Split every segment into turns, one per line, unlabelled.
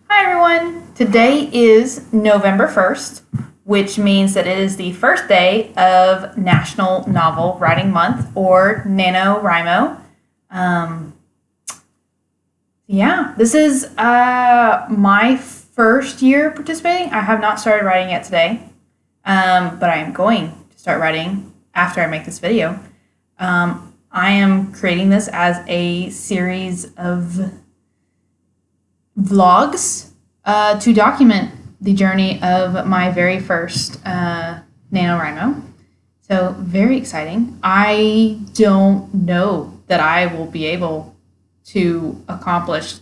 Hi everyone! Today is November 1st, which means that it is the first day of National Novel Writing Month, or NaNoWriMo. Um, this is my first year participating. I have not started writing yet today, but I am going to start writing after I make this video. I am creating this as a series of vlogs to document the journey of my very first NaNoWriMo. So very exciting. I don't know that I will be able to accomplish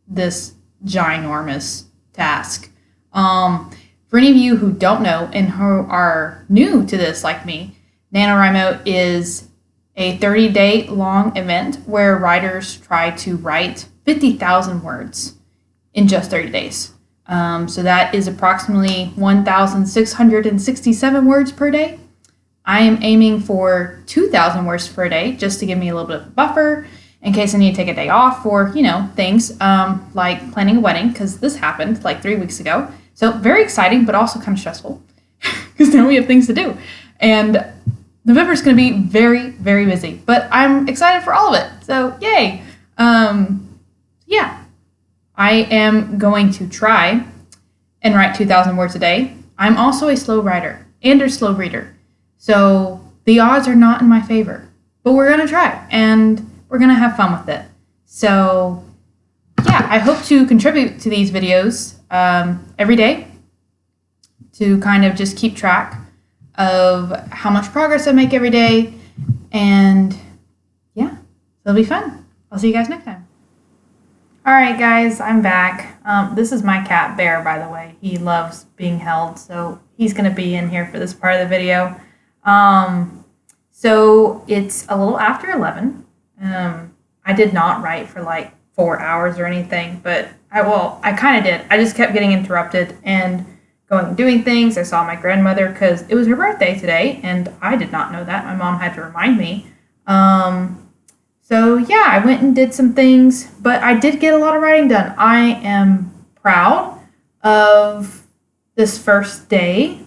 this ginormous task. For any of you who don't know and who are new to this like me, NaNoWriMo is a 30-day long event where writers try to write 50,000 words in just 30 days. So that is approximately 1,667 words per day. I am aiming for 2,000 words per day just to give me a little bit of a buffer in case I need to take a day off for, things like planning a wedding, because this happened like 3 weeks ago. So very exciting, but also kind of stressful because now we have things to do. And November is going to be very, very busy, but I'm excited for all of it. So yay. I am going to try and write 2,000 words a day. I'm also a slow writer and a slow reader. So the odds are not in my favor, but we're going to try and we're going to have fun with it. So I hope to contribute to these videos every day to kind of just keep track of how much progress I make every day. And it'll be fun. I'll see you guys next time. All right, guys, I'm back. This is my cat, Bear, by the way. He loves being held, so he's going to be in here for this part of the video. So it's a little after 11. I did not write for like 4 hours or anything, but I kind of did. I just kept getting interrupted and going and doing things. I saw my grandmother because it was her birthday today, and I did not know that. My mom had to remind me. I went and did some things, but I did get a lot of writing done. I am proud of this first day.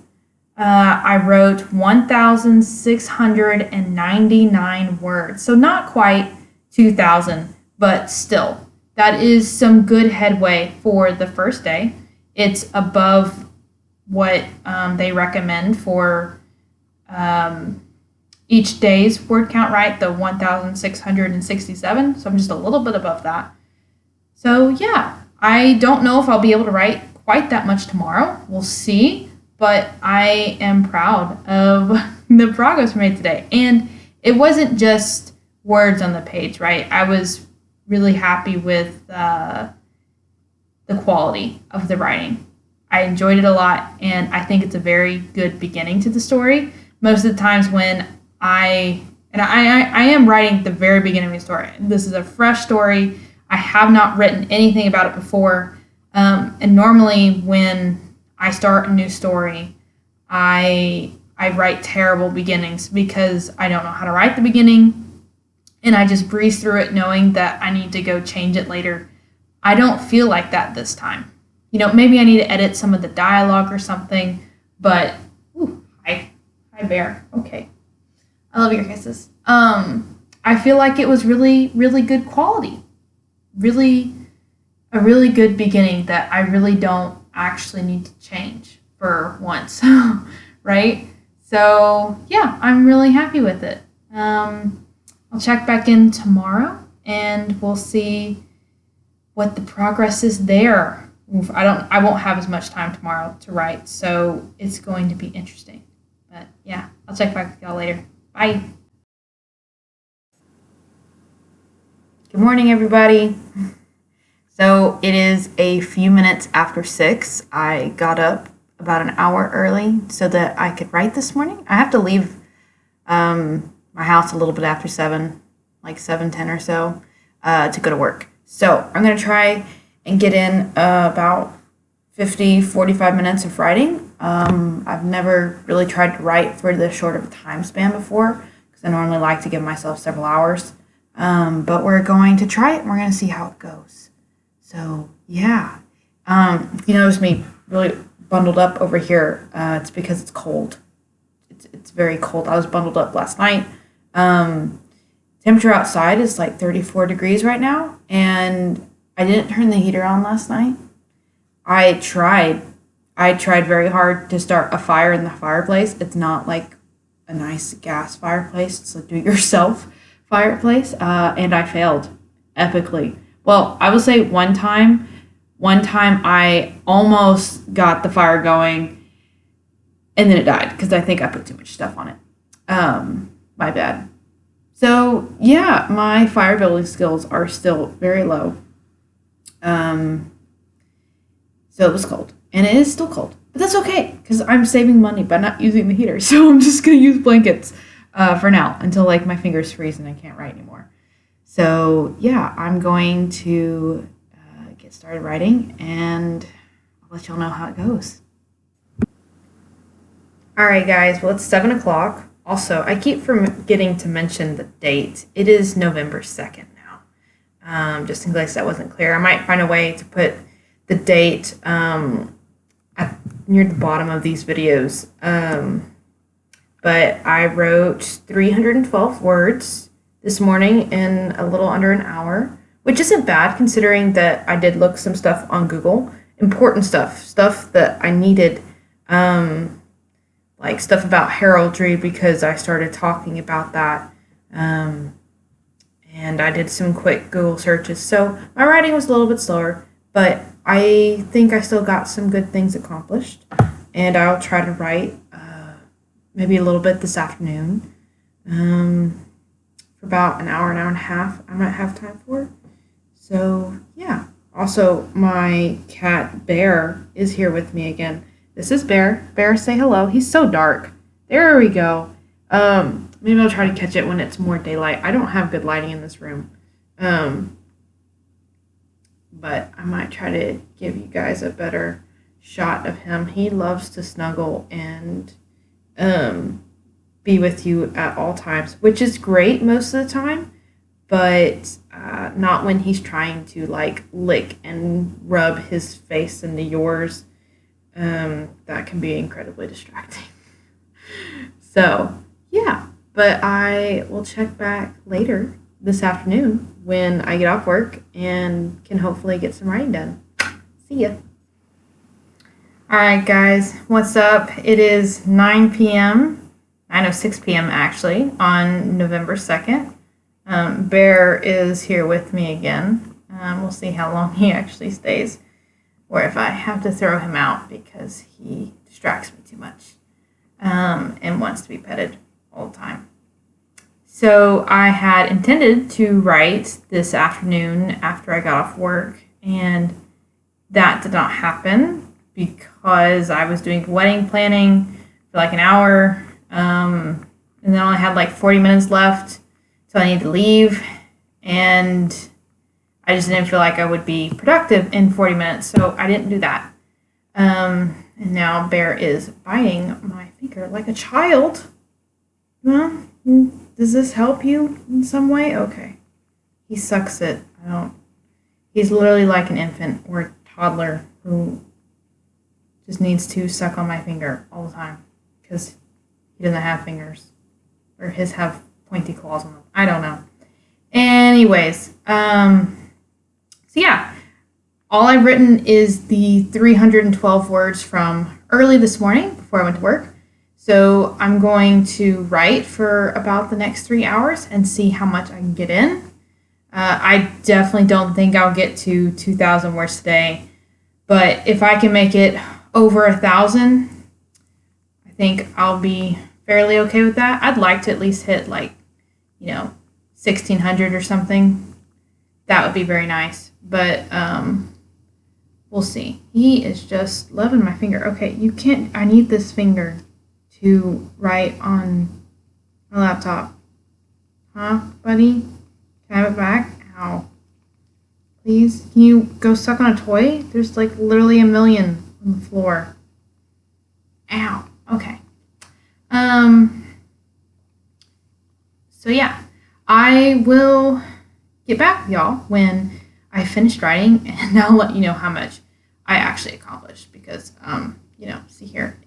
I wrote 1,699 words, so not quite 2,000, but still, that is some good headway for the first day. It's above what they recommend for each day's word count, right? The 1,667. So I'm just a little bit above that. So I don't know if I'll be able to write quite that much tomorrow. We'll see. But I am proud of the progress we made today. And it wasn't just words on the page, right? I was really happy with the quality of the writing. I enjoyed it a lot, and I think it's a very good beginning to the story. Most of the times when I am writing the very beginning of the story. This is a fresh story. I have not written anything about it before. And normally when I start a new story, I write terrible beginnings because I don't know how to write the beginning, and I just breeze through it knowing that I need to go change it later. I don't feel like that this time. Maybe I need to edit some of the dialogue or something, but hi Bear. Okay. I love your kisses. I feel like it was really, really good quality. A really good beginning that I really don't actually need to change for once, right? So, I'm really happy with it. I'll check back in tomorrow, and we'll see what the progress is there. I won't have as much time tomorrow to write, so it's going to be interesting. But I'll check back with y'all later. Bye. Good morning, everybody. So it is a few minutes after 6. I got up about an hour early so that I could write this morning. I have to leave my house a little bit after 7, like 7:10 or so, to go to work. So I'm going to try and get in about 45 minutes of writing. I've never really tried to write for this short of a time span before because I normally like to give myself several hours. But we're going to try it and we're going to see how it goes. So If you notice me really bundled up over here, it's because it's cold. It's very cold. I was bundled up last night. Temperature outside is like 34 degrees right now, and I didn't turn the heater on last night. I tried very hard to start a fire in the fireplace. It's not like a nice gas fireplace. It's a do-it-yourself fireplace, and I failed epically. Well, I will say one time I almost got the fire going, and then it died because I think I put too much stuff on it. My bad. So yeah, my fire building skills are still very low. So it was cold, and it is still cold, but that's okay because I'm saving money by not using the heater. So I'm just gonna use blankets for now until like my fingers freeze and I can't write anymore. So yeah, I'm going to get started writing, and I'll let y'all know how it goes. All right, guys. Well, it's 7 o'clock. Also, I keep forgetting to mention the date. It is November 2nd now. Just in case that wasn't clear, I might find a way to put the date near the bottom of these videos. But I wrote 312 words this morning in a little under an hour, which isn't bad considering that I did look some stuff on Google. Important stuff that I needed, like stuff about heraldry because I started talking about that. And I did some quick Google searches. So my writing was a little bit slower, but I think I still got some good things accomplished. And I'll try to write maybe a little bit this afternoon for about an hour and a half I might have time for. So yeah. Also, my cat Bear is here with me again. This is Bear. Bear, say hello. He's so dark. There we go. Maybe I'll try to catch it when it's more daylight. I don't have good lighting in this room. But I might try to give you guys a better shot of him. He loves to snuggle and be with you at all times, which is great most of the time, but not when he's trying to like lick and rub his face into yours. That can be incredibly distracting. So yeah, but I will check back later this afternoon when I get off work and can hopefully get some writing done. See ya. All right, guys, what's up? It is 9 p.m., 9:06 p.m. actually, on November 2nd. Bear is here with me again. We'll see how long he actually stays, or if I have to throw him out because he distracts me too much and wants to be petted all the time. So I had intended to write this afternoon after I got off work, and that did not happen because I was doing wedding planning for like an hour, and then I only had like 40 minutes left, so I needed to leave, and I just didn't feel like I would be productive in 40 minutes, so I didn't do that. And now Bear is biting my finger like a child. Well, does this help you in some way? Okay. He sucks it. He's literally like an infant or a toddler who just needs to suck on my finger all the time because he doesn't have fingers, or his have pointy claws on them. I don't know. Anyways, so yeah, all I've written is the 312 words from early this morning before I went to work. So I'm going to write for about the next 3 hours and see how much I can get in. I definitely don't think I'll get to 2,000 words today, but if I can make it over 1,000, I think I'll be fairly okay with that. I'd like to at least hit 1,600 or something. That would be very nice, but we'll see. He is just loving my finger. Okay, you can't, I need this finger to write on my laptop. Huh, buddy? Can I have it back? Ow. Please? Can you go suck on a toy? There's like literally a million on the floor. Ow. Okay. So yeah, I will get back with y'all when I finished writing, and I'll let you know how much I actually accomplished because, see here,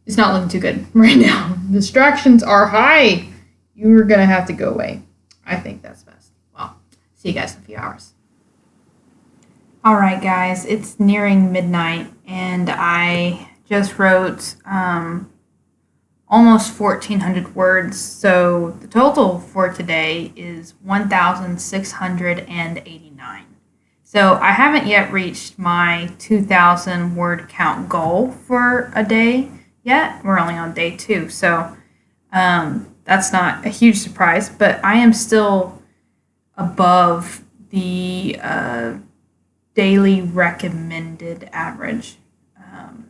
it's not looking too good right now. Distractions are high. You're going to have to go away. I think that's best. Well, see you guys in a few hours. All right, guys, it's nearing midnight, and I just wrote almost 1,400 words. So the total for today is 1,689. So I haven't yet reached my 2,000 word count goal for a day yet. We're only on day 2, so that's not a huge surprise, but I am still above the daily recommended average.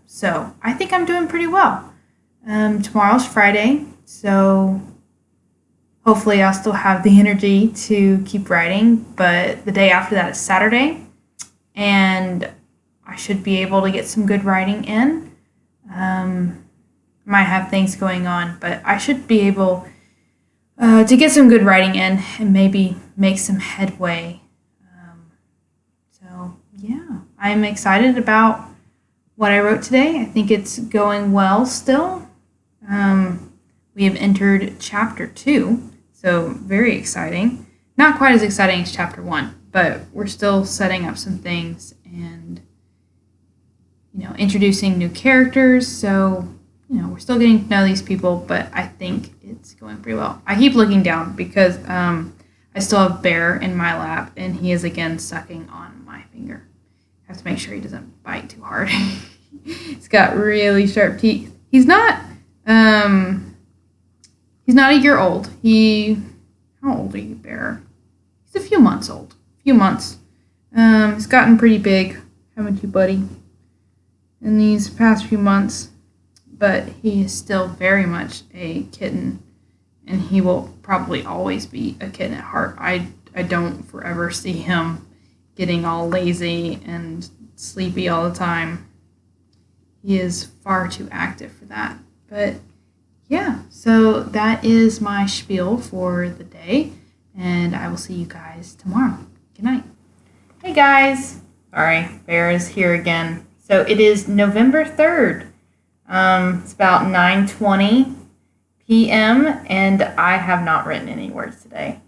So I think I'm doing pretty well. Tomorrow's Friday, so hopefully I'll still have the energy to keep writing, but the day after that is Saturday, and I should be able to get some good writing in. Might have things going on, but I should be able to get some good writing in and maybe make some headway. So yeah, I'm excited about what I wrote today. I think it's going well still. We have entered chapter 2, so very exciting. Not quite as exciting as chapter 1, but we're still setting up some things and, introducing new characters. So, we're still getting to know these people, but I think it's going pretty well. I keep looking down because I still have Bear in my lap, and he is again sucking on my finger. I have to make sure he doesn't bite too hard. He's got really sharp teeth. He's not a year old. How old are you, Bear? He's a few months old. He's gotten pretty big, haven't you, buddy? In these past few months, but he is still very much a kitten, and he will probably always be a kitten at heart. I don't forever see him getting all lazy and sleepy all the time. He is far too active for that. But yeah, so that is my spiel for the day, and I will see you guys tomorrow. Good night. Hey guys. Sorry, Bear is here again. So it is November 3rd. It's about 9:20 p.m. and I have not written any words today.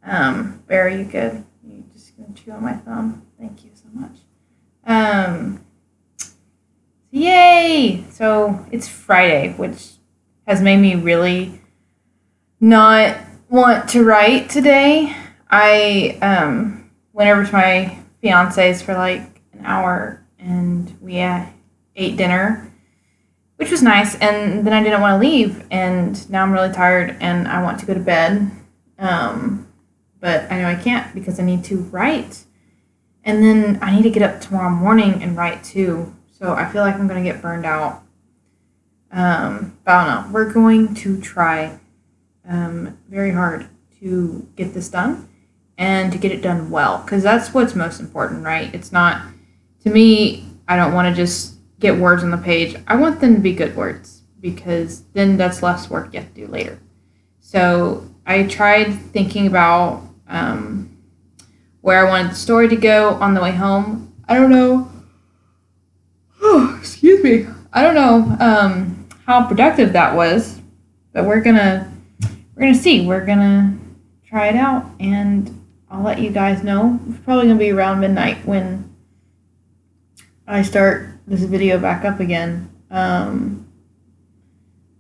Bear, are you good? You just gonna chew on my thumb? Thank you so much. Yay! So it's Friday, which has made me really not want to write today. I went over to my fiance's for like an hour, and we ate dinner, which was nice, and then I didn't want to leave, and now I'm really tired, and I want to go to bed, but I know I can't because I need to write, and then I need to get up tomorrow morning and write too, so I feel like I'm going to get burned out, but I don't know. We're going to try very hard to get this done and to get it done well, because that's what's most important, right? It's not, to me, I don't want to just get words on the page. I want them to be good words, because then that's less work you have to do later. So I tried thinking about where I wanted the story to go on the way home. I don't know. Oh, excuse me. I don't know how productive that was, but we're gonna see. We're gonna try it out, and I'll let you guys know. It's probably gonna be around midnight when I start this video back up again.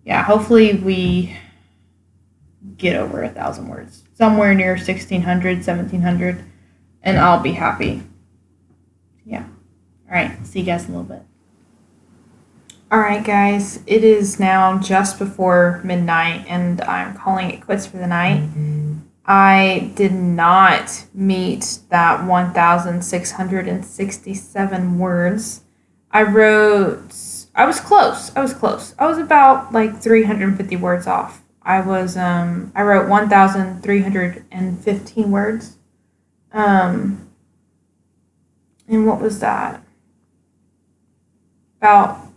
Yeah, hopefully we get over 1,000 words, somewhere near 1,600, 1,700, and I'll be happy. Yeah. All right. See you guys in a little bit. All right, guys. It is now just before midnight, and I'm calling it quits for the night. I did not meet that 1,667 words. I was close. I was about like 350 words off. I wrote 1,315 words. And what was that? About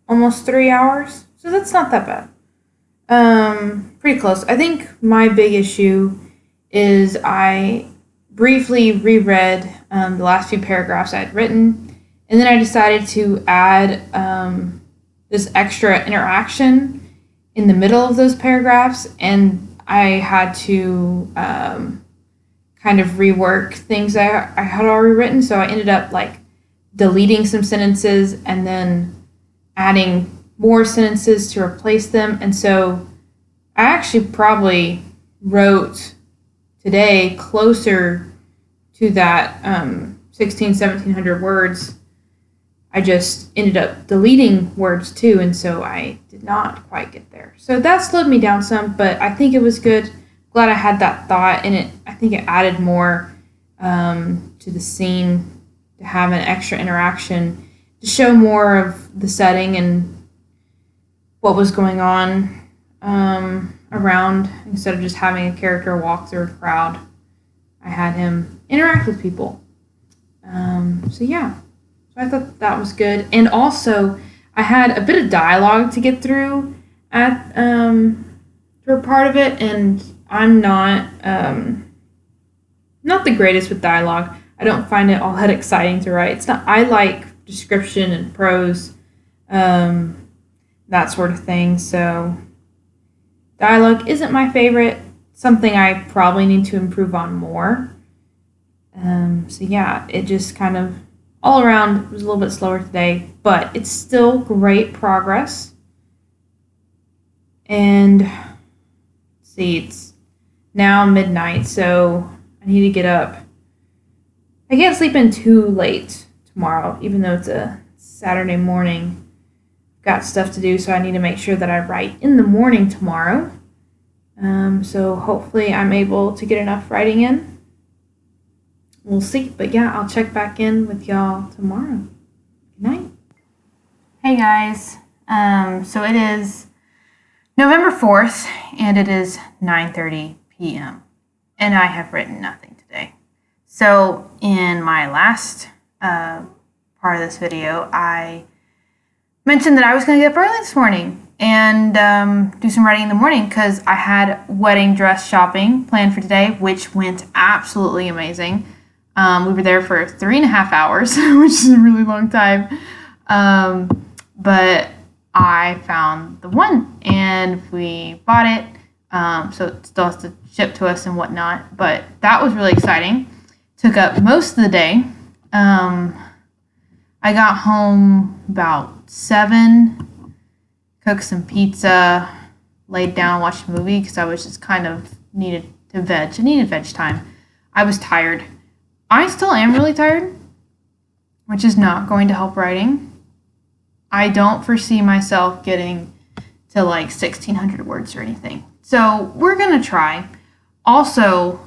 almost 3 hours. So that's not that bad. Pretty close. I think my big issue is I briefly reread the last few paragraphs I had written, And then I decided to add this extra interaction in the middle of those paragraphs, and I had to kind of rework things I had already written. So I ended up like deleting some sentences and then adding more sentences to replace them. And so I actually probably wrote today closer to that 1700 words. I just ended up deleting words too, and so I did not quite get there. So that slowed me down some, but I think it was good. Glad I had that thought, and I think it added more to the scene to have an extra interaction to show more of the setting and what was going on around, instead of just having a character walk through a crowd. I had him interact with people. So yeah. So I thought that was good. And also, I had a bit of dialogue to get through at for part of it, and I'm not the greatest with dialogue. I don't find it all that exciting to write. It's not. I like description and prose, that sort of thing. So dialogue isn't my favorite. Something I probably need to improve on more. So yeah, it just kind of all around was a little bit slower today, but it's still great progress. And let's see, it's now midnight, so I need to get up. I can't sleep in too late tomorrow, even though it's a Saturday morning. I've got stuff to do, so I need to make sure that I write in the morning tomorrow. So hopefully I'm able to get enough writing in. We'll see. But yeah, I'll check back in with y'all tomorrow. Good night. Hey guys. So it is November 4th, and it is 9:30 p.m. And I have written nothing today. So in my last part of this video, I mentioned that I was going to get up early this morning and do some writing in the morning because I had wedding dress shopping planned for today, which went absolutely amazing. We were there for 3.5 hours, which is a really long time. But I found the one, and we bought it. So it still has to ship to us and whatnot. But that was really exciting. Took up most of the day. I got home about 7, cooked some pizza, laid down, watched a movie because I was just kind of needed to veg. I needed veg time. I was tired. I still am really tired, which is not going to help writing. I don't foresee myself getting to like 1,600 words or anything. So we're going to try. Also,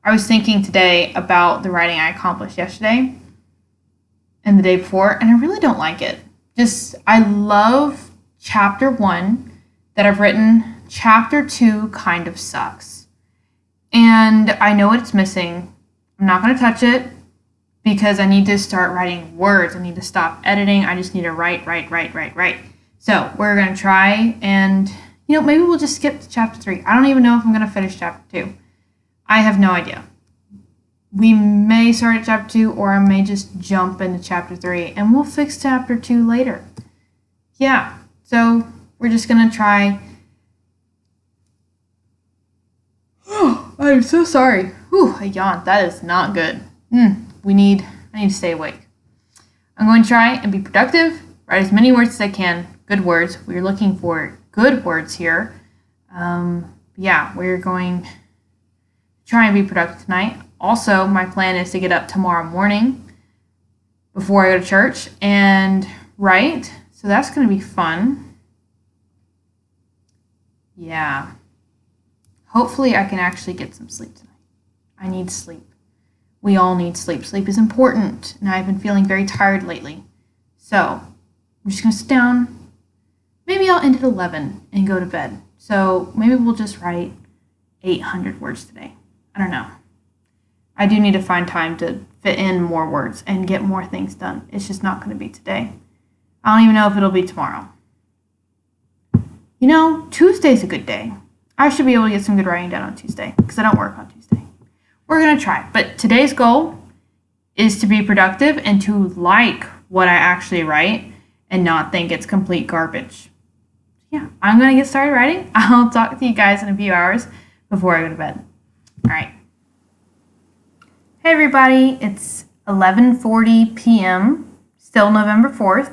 I was thinking today about the writing I accomplished yesterday and the day before, and I really don't like it. I love chapter 1 that I've written. Chapter 2 kind of sucks. And I know what it's missing. I'm not going to touch it because I need to start writing words. I need to stop editing. I just need to write. So we're going to try, and, maybe we'll just skip to chapter 3. I don't even know if I'm going to finish chapter 2. I have no idea. We may start at chapter 2, or I may just jump into chapter 3, and we'll fix chapter 2 later. Yeah, so we're just going to try. I'm so sorry. Whew, I yawned. That is not good. I need to stay awake. I'm going to try and be productive, write as many words as I can. Good words. We're looking for good words here. Yeah, we're going to try and be productive tonight. Also, my plan is to get up tomorrow morning before I go to church and write. So that's going to be fun. Yeah. Hopefully I can actually get some sleep tonight. I need sleep. We all need sleep. Sleep is important, and I've been feeling very tired lately. So I'm just going to sit down. Maybe I'll end at 11 and go to bed. So maybe we'll just write 800 words today. I don't know. I do need to find time to fit in more words and get more things done. It's just not going to be today. I don't even know if it'll be tomorrow. Tuesday's a good day. I should be able to get some good writing done on Tuesday because I don't work on Tuesday. We're going to try. But today's goal is to be productive and to like what I actually write and not think it's complete garbage. Yeah, I'm going to get started writing. I'll talk to you guys in a few hours before I go to bed. All right. Hey everybody, it's 11:40 p.m., still November 4th,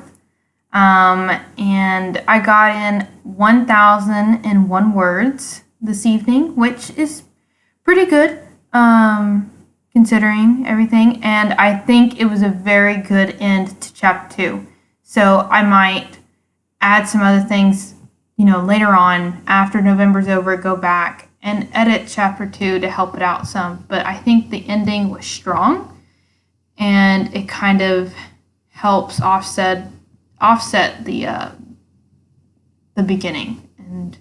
and I got in 1,001 words this evening, which is pretty good, considering everything, and I think it was a very good end to chapter 2. So I might add some other things, later on after November's over, go back and edit chapter 2 to help it out some. But I think the ending was strong, and it kind of helps offset the beginning and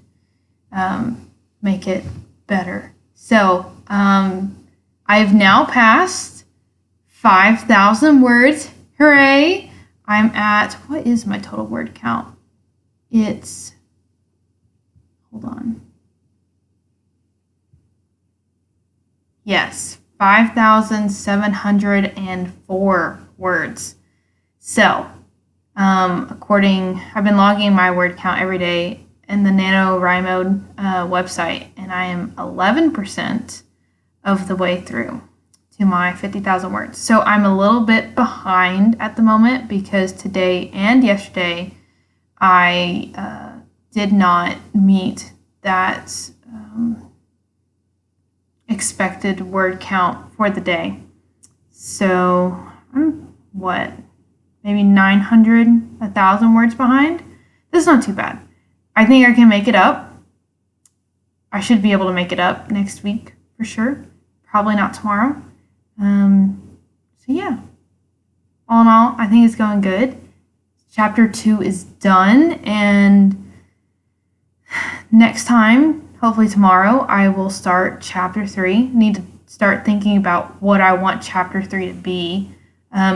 make it better. So I've now passed 5,000 words. Hooray! I'm at, what is my total word count? Hold on. Yes, 5,704 words. So, I've been logging my word count every day in the NaNoWriMo website, and I am 11% of the way through to my 50,000 words. So I'm a little bit behind at the moment because today and yesterday I did not meet that expected word count for the day. So I'm maybe 900, 1,000 words behind. That's not too bad. I think I can make it up. I should be able to make it up next week for sure. Probably not tomorrow. So yeah, all in all, I think it's going good. Chapter 2 is done, and next time, hopefully tomorrow, I will start chapter 3. Need to start thinking about what I want chapter 3 to be.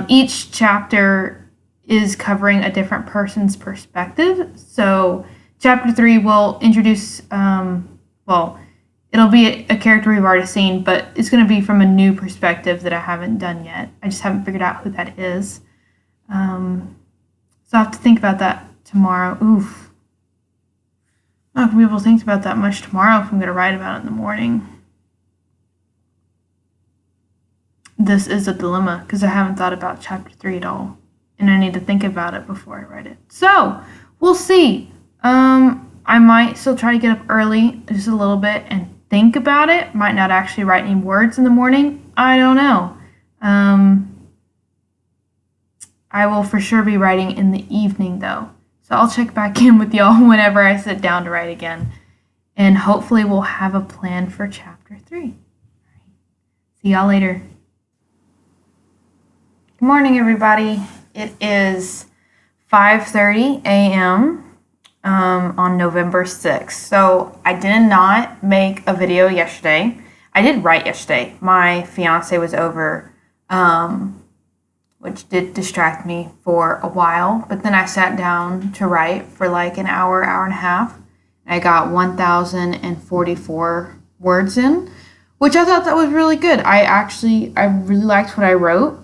Each chapter is covering a different person's perspective. So chapter 3 will introduce, it'll be a character we've already seen, but it's going to be from a new perspective that I haven't done yet. I just haven't figured out who that is. So I'll have to think about that tomorrow. Oof. I'm not going to be able to think about that much tomorrow if I'm going to write about it in the morning. This is a dilemma because I haven't thought about chapter 3 at all. And I need to think about it before I write it. So, we'll see. I might still try to get up early just a little bit and think about it. Might not actually write any words in the morning. I don't know. I will for sure be writing in the evening though. So I'll check back in with y'all whenever I sit down to write again. And hopefully we'll have a plan for chapter 3. All right. See y'all later. Good morning, everybody. It is 5:30 a.m. On November 6th. So I did not make a video yesterday. I did write yesterday. My fiance was over, which did distract me for a while. But then I sat down to write for like an hour, hour and a half. And I got 1,044 words in, which I thought that was really good. I really liked what I wrote.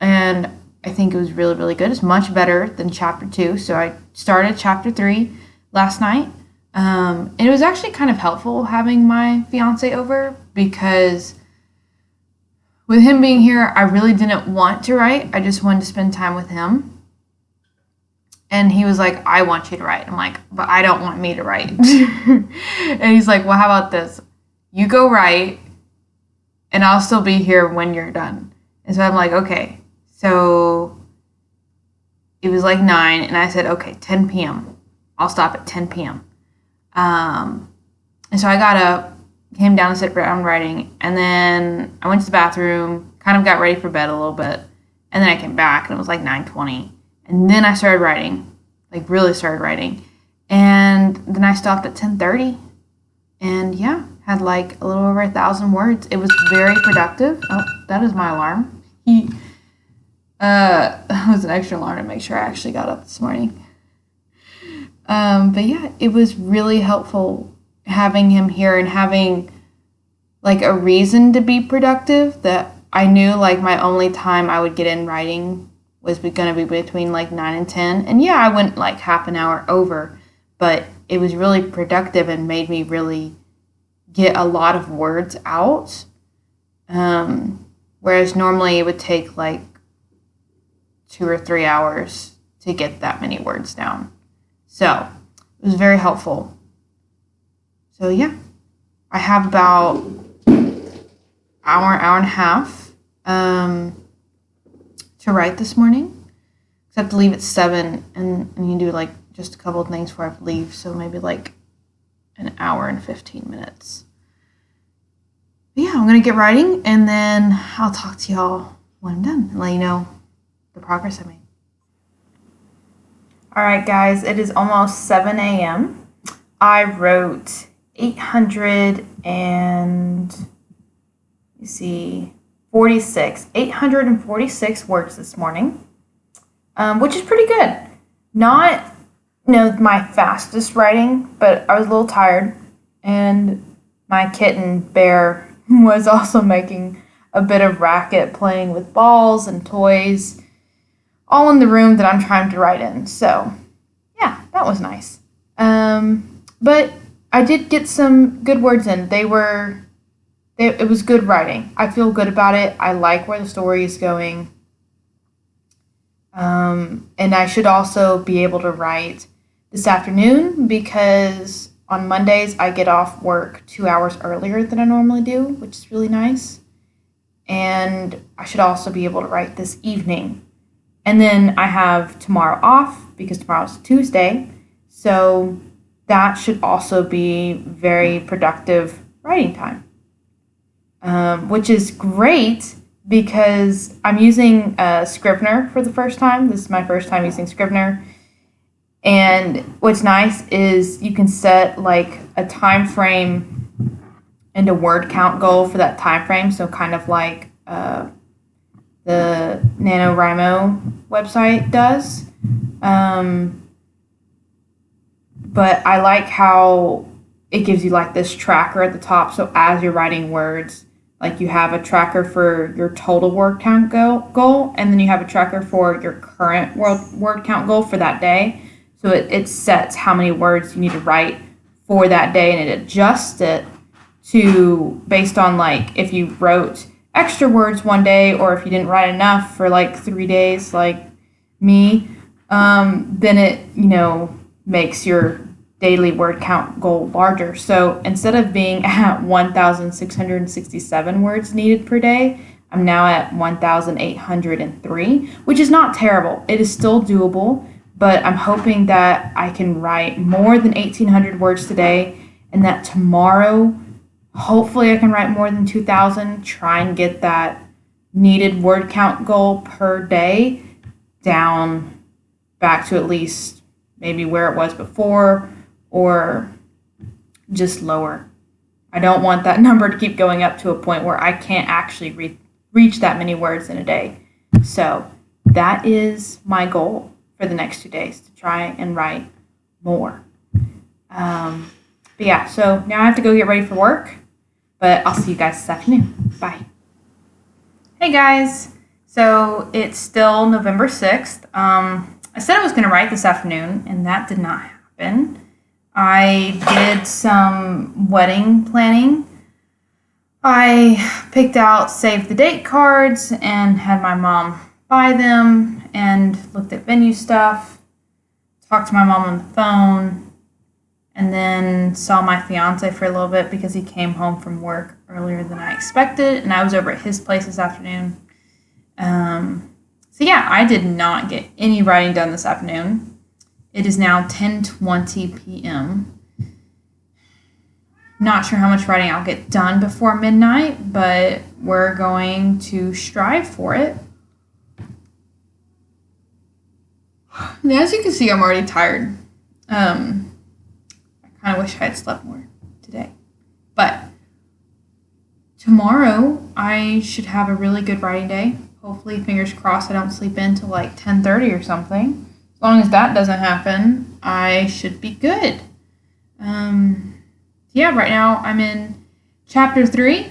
And I think it was really, really good. It's much better than chapter 2. So I started chapter 3 last night. It was actually kind of helpful having my fiance over because with him being here, I really didn't want to write. I just wanted to spend time with him. And he was like, I want you to write. I'm like, but I don't want me to write. And he's like, well, how about this? You go write, and I'll still be here when you're done. And so I'm like, okay. So it was like 9, and I said, okay, 10 p.m. I'll stop at 10 p.m. And so I got up, came down and sat down writing, and then I went to the bathroom, kind of got ready for bed a little bit, and then I came back, and it was like 9:20. And then I started writing, like really started writing. And then I stopped at 10:30, and yeah, had like a little over 1,000 words. It was very productive. Oh, that is my alarm. That was an extra alarm to make sure I actually got up this morning. But yeah, it was really helpful having him here and having like a reason to be productive that I knew like my only time I would get in writing was going to be between like 9 and 10. And yeah, I went like half an hour over, but it was really productive and made me really get a lot of words out. Whereas normally it would take like 2 or 3 hours to get that many words down. So it was very helpful. So yeah, I have about hour and a half to write this morning. Because I have to leave at 7 and you do like just a couple of things before I have to leave. So maybe like an hour and 15 minutes. But yeah, I'm going to get writing and then I'll talk to y'all when I'm done and let you know the progress I made. All right, guys, it is almost 7 a.m. I wrote 846 words this morning, which is pretty good. Not, my fastest writing, but I was a little tired, and my kitten, Bear, was also making a bit of racket playing with balls and toys, all in the room that I'm trying to write in. So, yeah, that was nice. But I did get some good words in. It was good writing. I feel good about it. I like where the story is going. And I should also be able to write this afternoon because on Mondays I get off work 2 hours earlier than I normally do, which is really nice. And I should also be able to write this evening. And then I have tomorrow off because tomorrow's Tuesday. So that should also be very productive writing time, which is great because I'm using Scrivener for the first time. This is my first time using Scrivener. And what's nice is you can set like a time frame and a word count goal for that time frame. So kind of like the NaNoWriMo website does. But I like how it gives you like this tracker at the top. So as you're writing words, like you have a tracker for your total word count goal, and then you have a tracker for your current word count goal for that day. So it sets how many words you need to write for that day, and it adjusts it to based on like if you wrote extra words one day or if you didn't write enough for like 3 days like me, then it, makes your daily word count goal larger. So instead of being at 1,667 words needed per day, I'm now at 1,803, which is not terrible. It is still doable, but I'm hoping that I can write more than 1,800 words today and that tomorrow, hopefully I can write more than 2,000, try and get that needed word count goal per day down back to at least maybe where it was before or just lower. I don't want that number to keep going up to a point where I can't actually reach that many words in a day. So that is my goal for the next 2 days, to try and write more. But yeah, so now I have to go get ready for work, but I'll see you guys this afternoon. Bye. Hey guys, so it's still November 6th. I said I was going to write this afternoon, and that did not happen. I did some wedding planning. I picked out save the date cards and had my mom buy them and looked at venue stuff, talked to my mom on the phone, and then saw my fiance for a little bit because he came home from work earlier than I expected, and I was over at his place this afternoon. So yeah, I did not get any writing done this afternoon. It is now 10:20 p.m. Not sure how much writing I'll get done before midnight, but we're going to strive for it. And as you can see, I'm already tired. I kind of wish I had slept more today. But tomorrow, I should have a really good writing day. Hopefully, fingers crossed, I don't sleep in till like 10:30 or something. As long as that doesn't happen, I should be good. Yeah, right now I'm in chapter 3.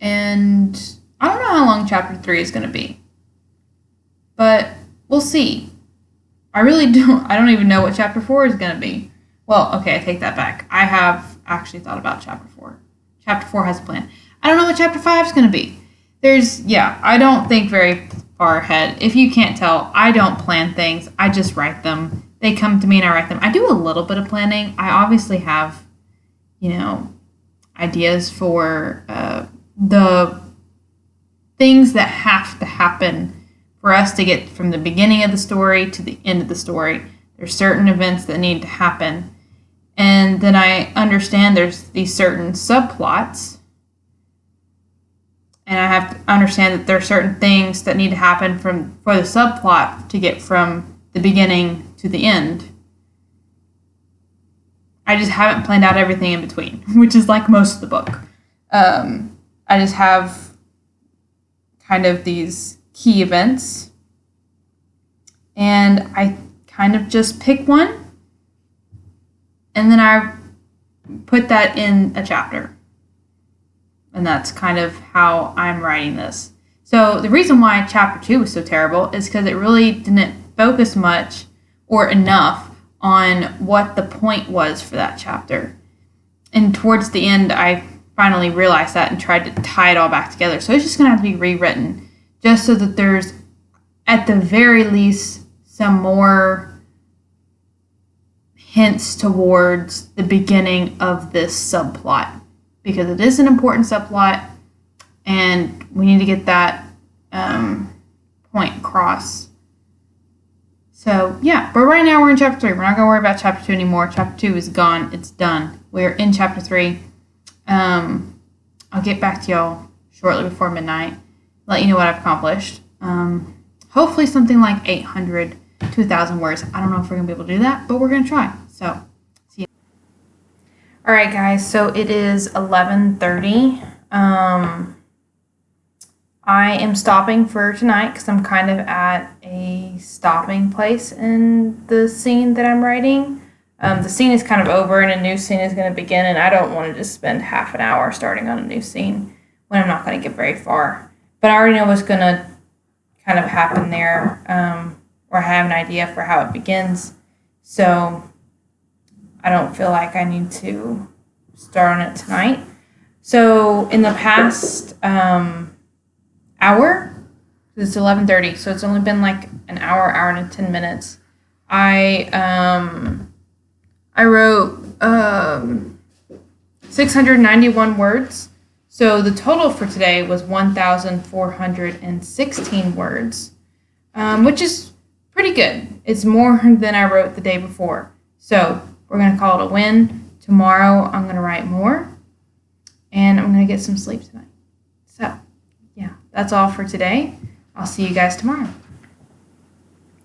And I don't know how long chapter 3 is going to be. but we'll see. I don't even know what chapter 4 is going to be. Well, okay, I take that back. I have actually thought about chapter 4. Chapter 4 has a plan. I don't know what chapter 5 is going to be. I don't think very far ahead. If you can't tell, I don't plan things. I just write them. They come to me and I write them. I do a little bit of planning. I obviously have, ideas for the things that have to happen for us to get from the beginning of the story to the end of the story. There's certain events that need to happen. And then I understand there's these certain subplots. And I have to understand that there are certain things that need to happen for the subplot to get from the beginning to the end. I just haven't planned out everything in between, which is like most of the book. I just have kind of these key events, and I kind of just pick one, and then I put that in a chapter. And that's kind of how I'm writing this. So the reason why chapter 2 was so terrible is because it really didn't focus much or enough on what the point was for that chapter. And towards the end, I finally realized that and tried to tie it all back together. So it's just going to have to be rewritten just so that there's, at the very least, some more hints towards the beginning of this subplot. Because it is an important subplot, and we need to get that point across. So, yeah, but right now we're in chapter 3. We're not going to worry about chapter 2 anymore. Chapter 2 is gone. It's done. We're in chapter 3. I'll get back to y'all shortly before midnight, let you know what I've accomplished. Hopefully something like 800 to 1,000 words. I don't know if we're going to be able to do that, but we're going to try. So, see you. All right, guys, so it is 11:30. I am stopping for tonight because I'm kind of at a stopping place in the scene that I'm writing. The scene is kind of over and a new scene is going to begin, and I don't want to just spend half an hour starting on a new scene when I'm not going to get very far. But I already know what's going to kind of happen there, or I have an idea for how it begins. So I don't feel like I need to start on it tonight. So in the past hour, it's 11:30, so it's only been like an hour and 10 minutes. I wrote 691 words. So the total for today was 1,416 words, which is pretty good. It's more than I wrote the day before. So we're going to call it a win. Tomorrow I'm going to write more, and I'm going to get some sleep tonight. So, yeah, that's all for today. I'll see you guys tomorrow.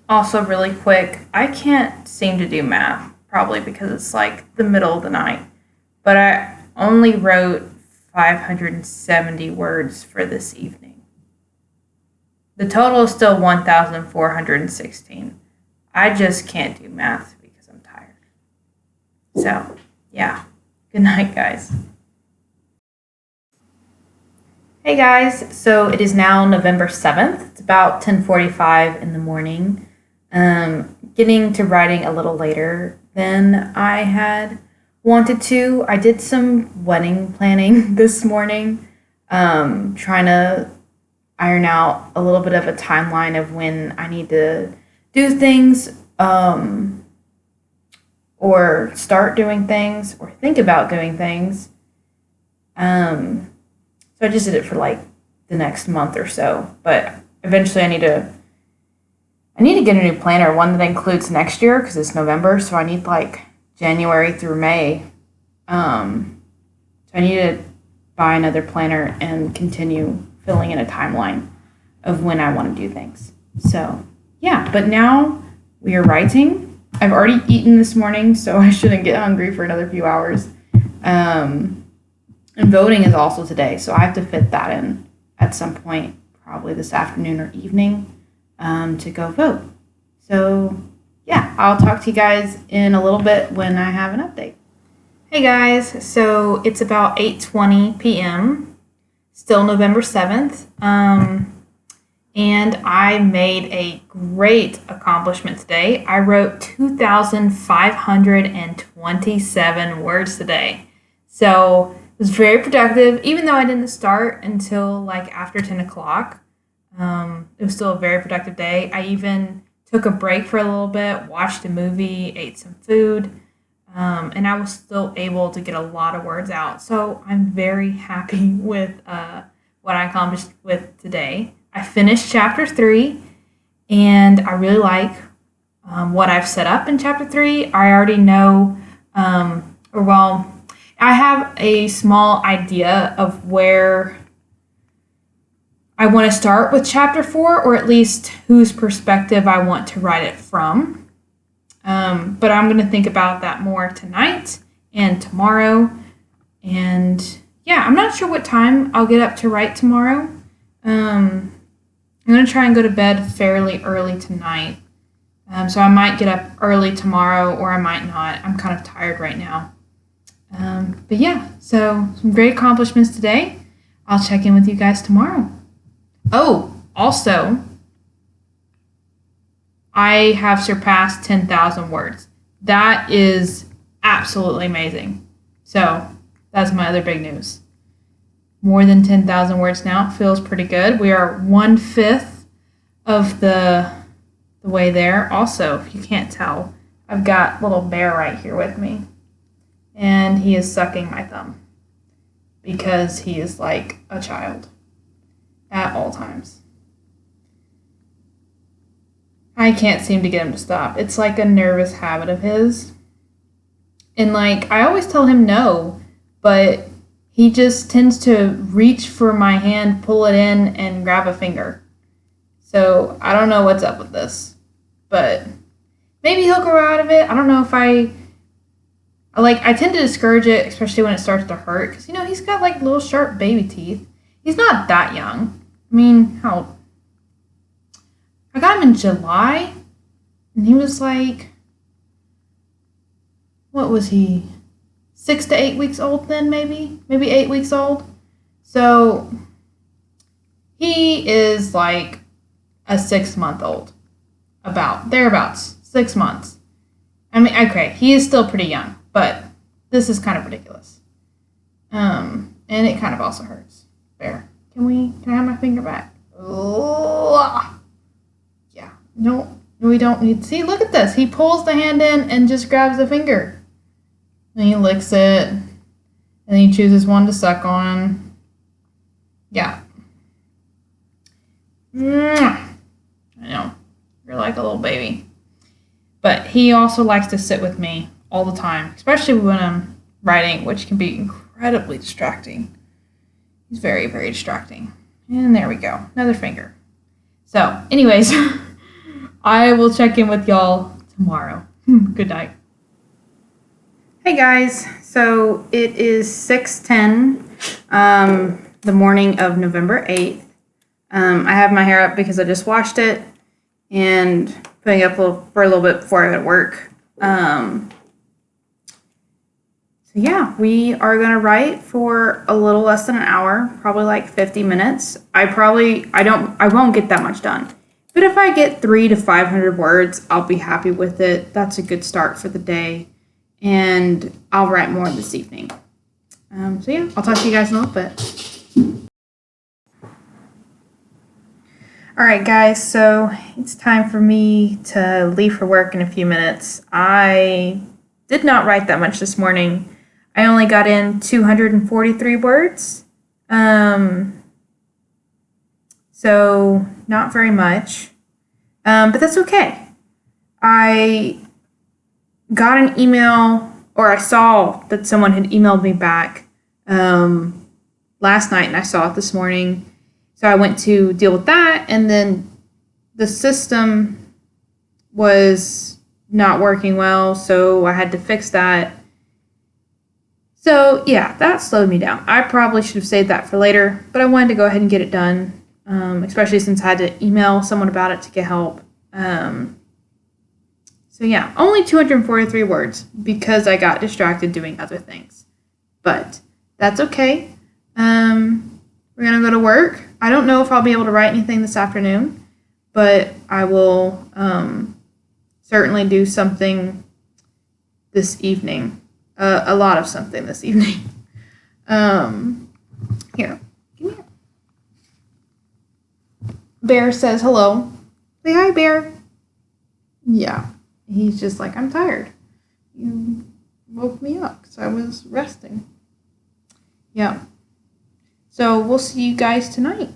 Also, really quick, I can't seem to do math, probably because it's like the middle of the night, but I only wrote 570 words for this evening. The total is still 1,416. I just can't do math because I'm tired. So, yeah. Good night, guys. Hey guys, so it is now November 7th. It's about 10:45 in the morning. Getting to writing a little later than I had wanted to. I did some wedding planning this morning, trying to iron out a little bit of a timeline of when I need to do things, or start doing things, or think about doing things. So I just did it for like the next month or so, but eventually I need to get a new planner, one that includes next year because it's November, so I need like January through May. So I need to buy another planner and continue filling in a timeline of when I want to do things. So yeah, but now we are writing. I've already eaten this morning, so I shouldn't get hungry for another few hours. And voting is also today, so I have to fit that in at some point, probably this afternoon or evening, to go vote. So, yeah, I'll talk to you guys in a little bit when I have an update. Hey guys, so it's about 8:20 p.m., still November 7th. and I made a great accomplishment today. I wrote 2,527 words today. So it was very productive, even though I didn't start until like after 10 o'clock. It was still a very productive day. I even took a break for a little bit, watched a movie, ate some food, and I was still able to get a lot of words out. So I'm very happy with what I accomplished with today. I finished chapter 3, and I really like what I've set up in chapter 3. I already know, I have a small idea of where I want to start with chapter 4, or at least whose perspective I want to write it from. But I'm going to think about that more tonight and tomorrow. And yeah, I'm not sure what time I'll get up to write tomorrow. I'm going to try and go to bed fairly early tonight. So I might get up early tomorrow, or I might not. I'm kind of tired right now. But yeah, so some great accomplishments today. I'll check in with you guys tomorrow. Oh, also, I have surpassed 10,000 words. That is absolutely amazing. So that's my other big news. More than 10,000 words now. It feels pretty good. We are 1/5 of the way there. Also, if you can't tell, I've got little bear right here with me. And he is sucking my thumb because he is like a child at all times. I can't seem to get him to stop. It's like a nervous habit of his. And like, I always tell him no, but he just tends to reach for my hand, pull it in, and grab a finger. So I don't know what's up with this, but maybe he'll grow out of it. I don't know if I tend to discourage it, especially when it starts to hurt, because, he's got like little sharp baby teeth. He's not that young. I mean, how? I got him in July, and he was like, what was he? 6 to 8 weeks old then, maybe 8 weeks old. So he is like a 6-month-old, thereabouts, 6 months. I mean, okay, he is still pretty young, but this is kind of ridiculous. And it kind of also hurts. Bear, can I have my finger back? Oh, yeah, no, we don't need. See, look at this. He pulls the hand in and just grabs the finger. Then he licks it, and then he chooses one to suck on. Yeah. I know. You're like a little baby. But he also likes to sit with me all the time, especially when I'm writing, which can be incredibly distracting. He's very, very distracting. And there we go. Another finger. So, anyways, I will check in with y'all tomorrow. Good night. Hey guys, so it is 6:10, the morning of November 8th. I have my hair up because I just washed it and putting up for a little bit before I go to work. So yeah, we are going to write for a little less than an hour, probably like 50 minutes. I won't get that much done. But if I get 300 to 500 words, I'll be happy with it. That's a good start for the day. And I'll write more this evening. So yeah, I'll talk to you guys in a little bit. All right, guys, so it's time for me to leave for work in a few minutes. I did not write that much this morning. I only got in 243 words. So not very much. But that's okay. I got an email, or I saw that someone had emailed me back last night, and I saw it this morning. So I went to deal with that, and then the system was not working well, so I had to fix that. So yeah, that slowed me down. I probably should have saved that for later, but I wanted to go ahead and get it done, especially since I had to email someone about it to get help. So yeah, only 243 words because I got distracted doing other things. But that's okay. We're we're going to go to work. I don't know if I'll be able to write anything this afternoon, but I will certainly do something this evening. A lot of something this evening. Here. Give me a... Bear says hello. Say hi, Bear. Yeah. He's just like, I'm tired. You woke me up because I was resting. Yeah. So we'll see you guys tonight.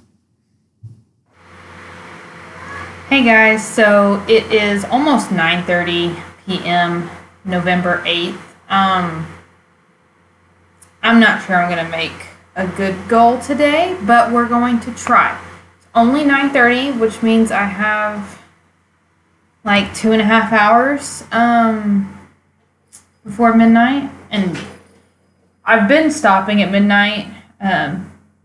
Hey guys, so it is almost 9:30 p.m. November 8th. I'm not sure I'm going to make a good goal today, but we're going to try. It's only 9:30, which means I have like 2.5 hours before midnight, and I've been stopping at midnight.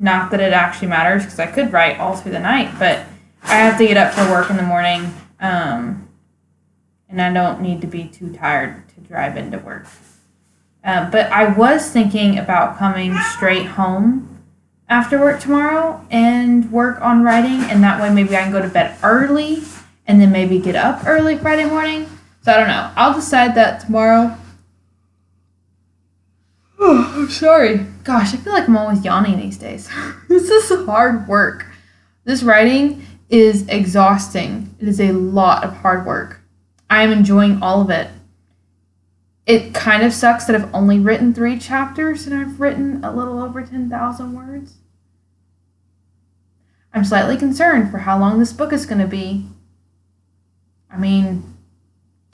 Not that it actually matters because I could write all through the night, but I have to get up for work in the morning, and I don't need to be too tired to drive into work. But I was thinking about coming straight home after work tomorrow and work on writing, and that way maybe I can go to bed early and then maybe get up early Friday morning. So I don't know. I'll decide that tomorrow. Oh, I'm sorry. Gosh, I feel like I'm always yawning these days. This is hard work. This writing is exhausting. It is a lot of hard work. I am enjoying all of it. It kind of sucks that I've only written 3 chapters and I've written a little over 10,000 words. I'm slightly concerned for how long this book is going to be. I mean,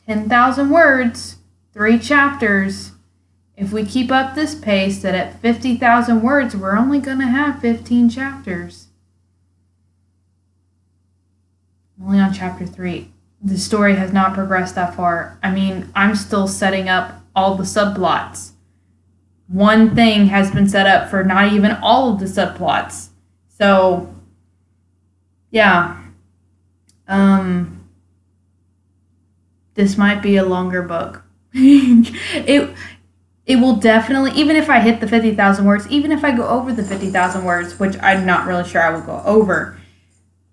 10,000 words, 3 chapters. If we keep up this pace, that at 50,000 words, we're only going to have 15 chapters. I'm only on chapter 3. The story has not progressed that far. I mean, I'm still setting up all the subplots. One thing has been set up for not even all of the subplots. So, yeah. This might be a longer book. It will definitely, even if I hit the 50,000 words, even if I go over the 50,000 words, which I'm not really sure I will go over.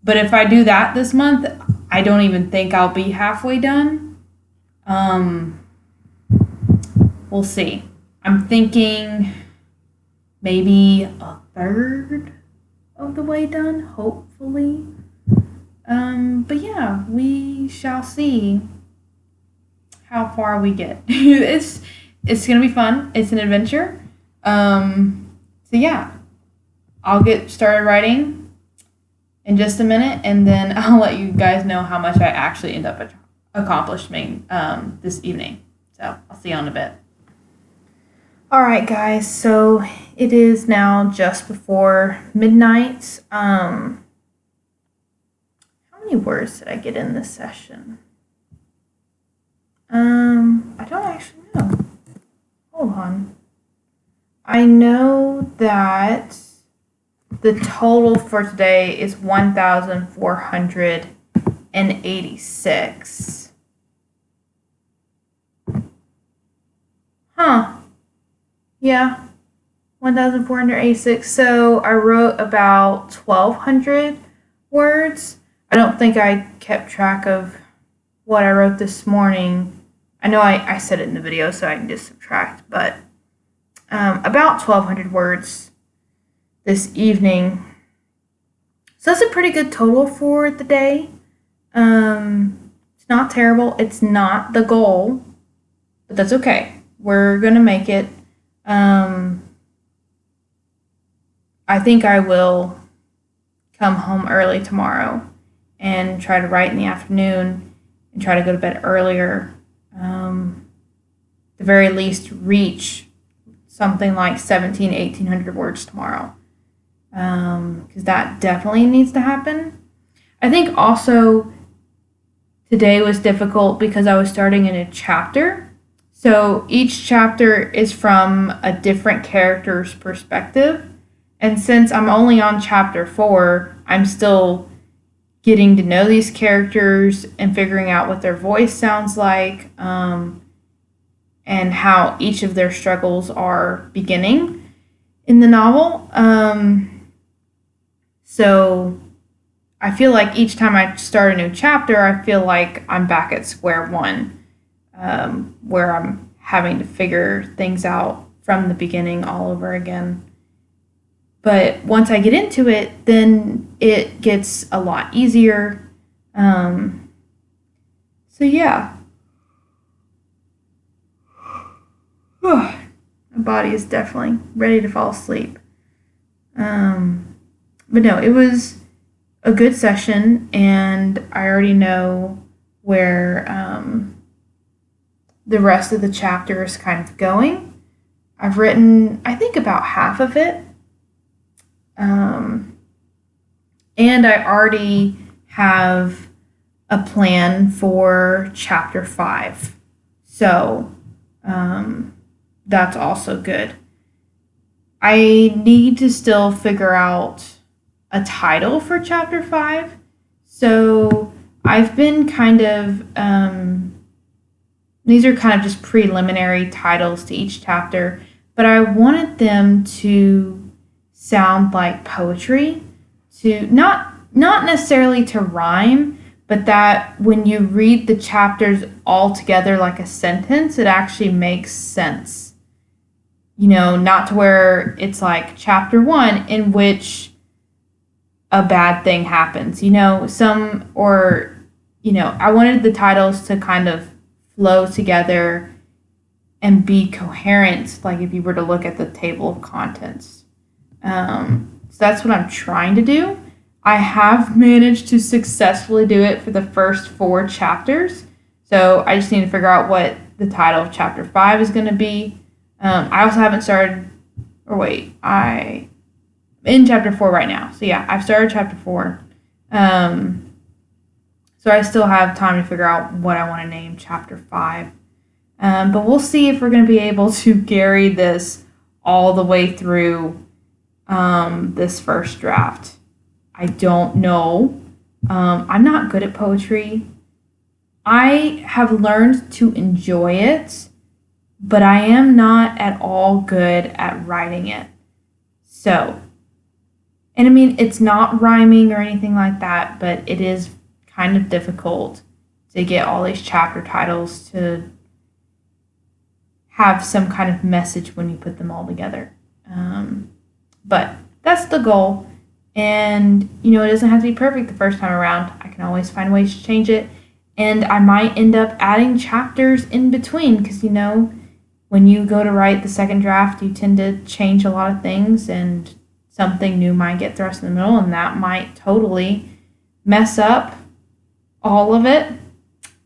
But if I do that this month, I don't even think I'll be halfway done. We'll see. I'm thinking maybe a third of the way done, hopefully. But yeah, we shall see how far we get. It's going to be fun. It's an adventure. So yeah, I'll get started writing in just a minute, and then I'll let you guys know how much I actually end up accomplishing this evening. So I'll see you in a bit. All right, guys. So it is now just before midnight. How many words did I get in this session? I don't actually know. Hold on. I know that the total for today is 1,486. Huh. Yeah. 1,486. So I wrote about 1,200 words. I don't think I kept track of what I wrote this morning. I know I said it in the video, so I can just subtract, but about 1,200 words this evening. So that's a pretty good total for the day. It's not terrible. It's not the goal, but that's okay. We're going to make it. I think I will come home early tomorrow and try to write in the afternoon and try to go to bed earlier. The very least reach something like 1,800 words tomorrow, because that definitely needs to happen. I think also today was difficult because I was starting in a chapter, so each chapter is from a different character's perspective, and since I'm only on chapter 4, I'm still getting to know these characters and figuring out what their voice sounds like, and how each of their struggles are beginning in the novel. So I feel like each time I start a new chapter, I feel like I'm back at square one, where I'm having to figure things out from the beginning all over again. But once I get into it, then it gets a lot easier. So yeah. My body is definitely ready to fall asleep. But no, it was a good session, and I already know where the rest of the chapter is kind of going. I've written, I think, about half of it. And I already have a plan for chapter 5. So that's also good. I need to still figure out a title for chapter 5. So I've been kind of, these are kind of just preliminary titles to each chapter, but I wanted them to sound like poetry, to not necessarily to rhyme, but that when you read the chapters all together like a sentence, it actually makes sense. You know, not to where it's like chapter 1 in which a bad thing happens, I wanted the titles to kind of flow together and be coherent, like if you were to look at the table of contents. So that's what I'm trying to do. I have managed to successfully do it for the first 4 chapters. So I just need to figure out what the title of chapter 5 is going to be. I also haven't started, I'm in chapter 4 right now. So yeah, I've started chapter 4. So I still have time to figure out what I want to name chapter 5. But we'll see if we're going to be able to carry this all the way through this first draft. I don't know. I'm not good at poetry. I have learned to enjoy it, but I am not at all good at writing it. So, and I mean, it's not rhyming or anything like that, but it is kind of difficult to get all these chapter titles to have some kind of message when you put them all together. But that's the goal. And, it doesn't have to be perfect the first time around. I can always find ways to change it. And I might end up adding chapters in between because, when you go to write the second draft, you tend to change a lot of things and something new might get thrust in the middle, and that might totally mess up all of it,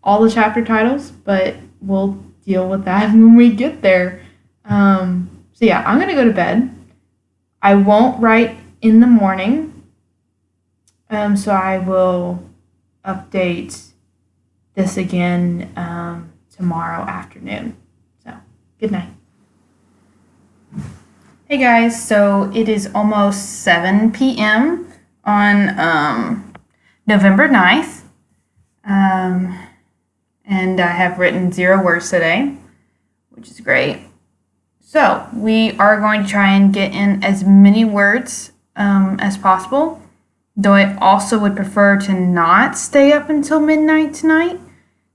all the chapter titles, but we'll deal with that when we get there. So yeah, I'm going to go to bed. I won't write in the morning, so I will update this again tomorrow afternoon. So, good night. Hey guys, so it is almost 7 p.m. on November 9th, and I have written 0 words today, which is great. So we are going to try and get in as many words as possible, though I also would prefer to not stay up until midnight tonight.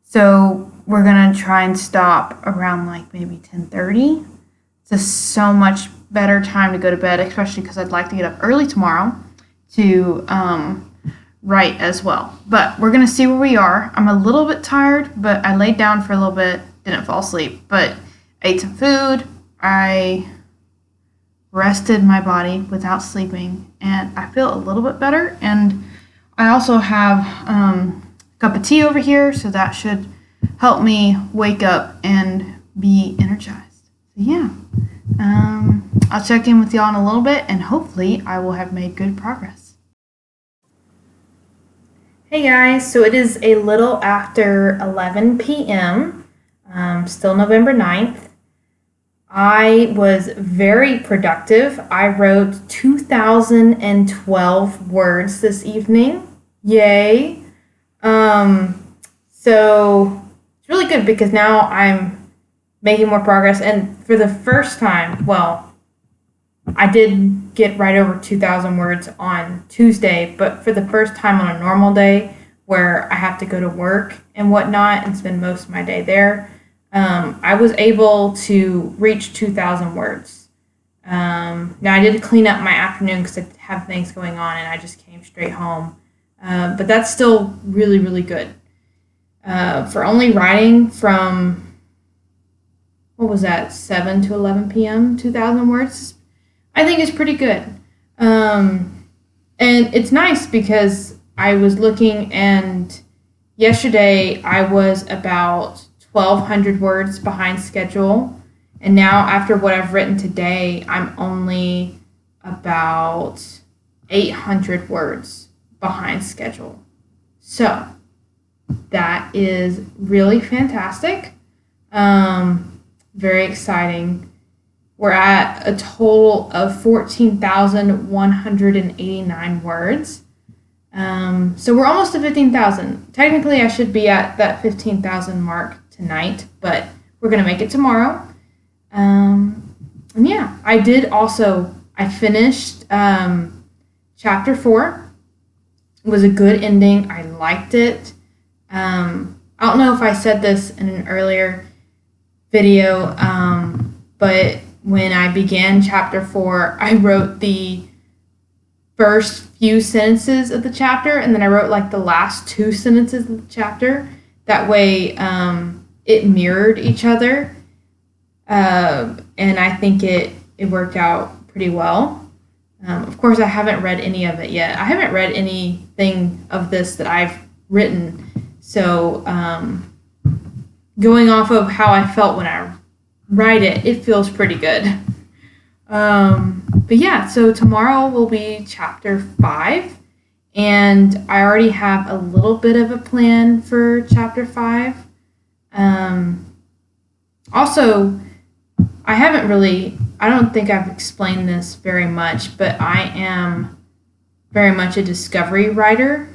So we're going to try and stop around like maybe 10:30. It's just so much better time to go to bed, especially because I'd like to get up early tomorrow to write as well. But we're going to see where we are. I'm a little bit tired, but I laid down for a little bit, didn't fall asleep, but ate some food. I rested my body without sleeping, and I feel a little bit better. And I also have a cup of tea over here, so that should help me wake up and be energized. So yeah, I'll check in with y'all in a little bit, and hopefully I will have made good progress. Hey guys, so it is a little after 11 p.m., still November 9th. I was very productive. I wrote 2,012 words this evening. Yay. So it's really good because now I'm making more progress. And for the first time, well, I did get right over 2,000 words on Tuesday, but for the first time on a normal day where I have to go to work and whatnot and spend most of my day there, I was able to reach 2,000 words. Now, I did clean up my afternoon because I have things going on and I just came straight home. But that's still really, really good. For only writing from, what was that, 7 to 11 p.m., 2,000 words, I think it's pretty good. And it's nice because I was looking, and yesterday I was about 1,200 words behind schedule. And now, after what I've written today, I'm only about 800 words behind schedule. So that is really fantastic. Very exciting. We're at a total of 14,189 words. So we're almost to 15,000. Technically, I should be at that 15,000 mark tonight, but we're going to make it tomorrow. And yeah, I finished chapter 4. It was a good ending. I liked it. I don't know if I said this in an earlier video, but when I began chapter 4, I wrote the first few sentences of the chapter, and then I wrote like the last 2 sentences of the chapter. That way it mirrored each other, and I think it worked out pretty well. Of course, I haven't read any of it yet. I haven't read anything of this that I've written, so going off of how I felt when I write it, it feels pretty good. But yeah, so tomorrow will be chapter 5, and I already have a little bit of a plan for chapter 5. Also, I don't think I've explained this very much, but I am very much a discovery writer.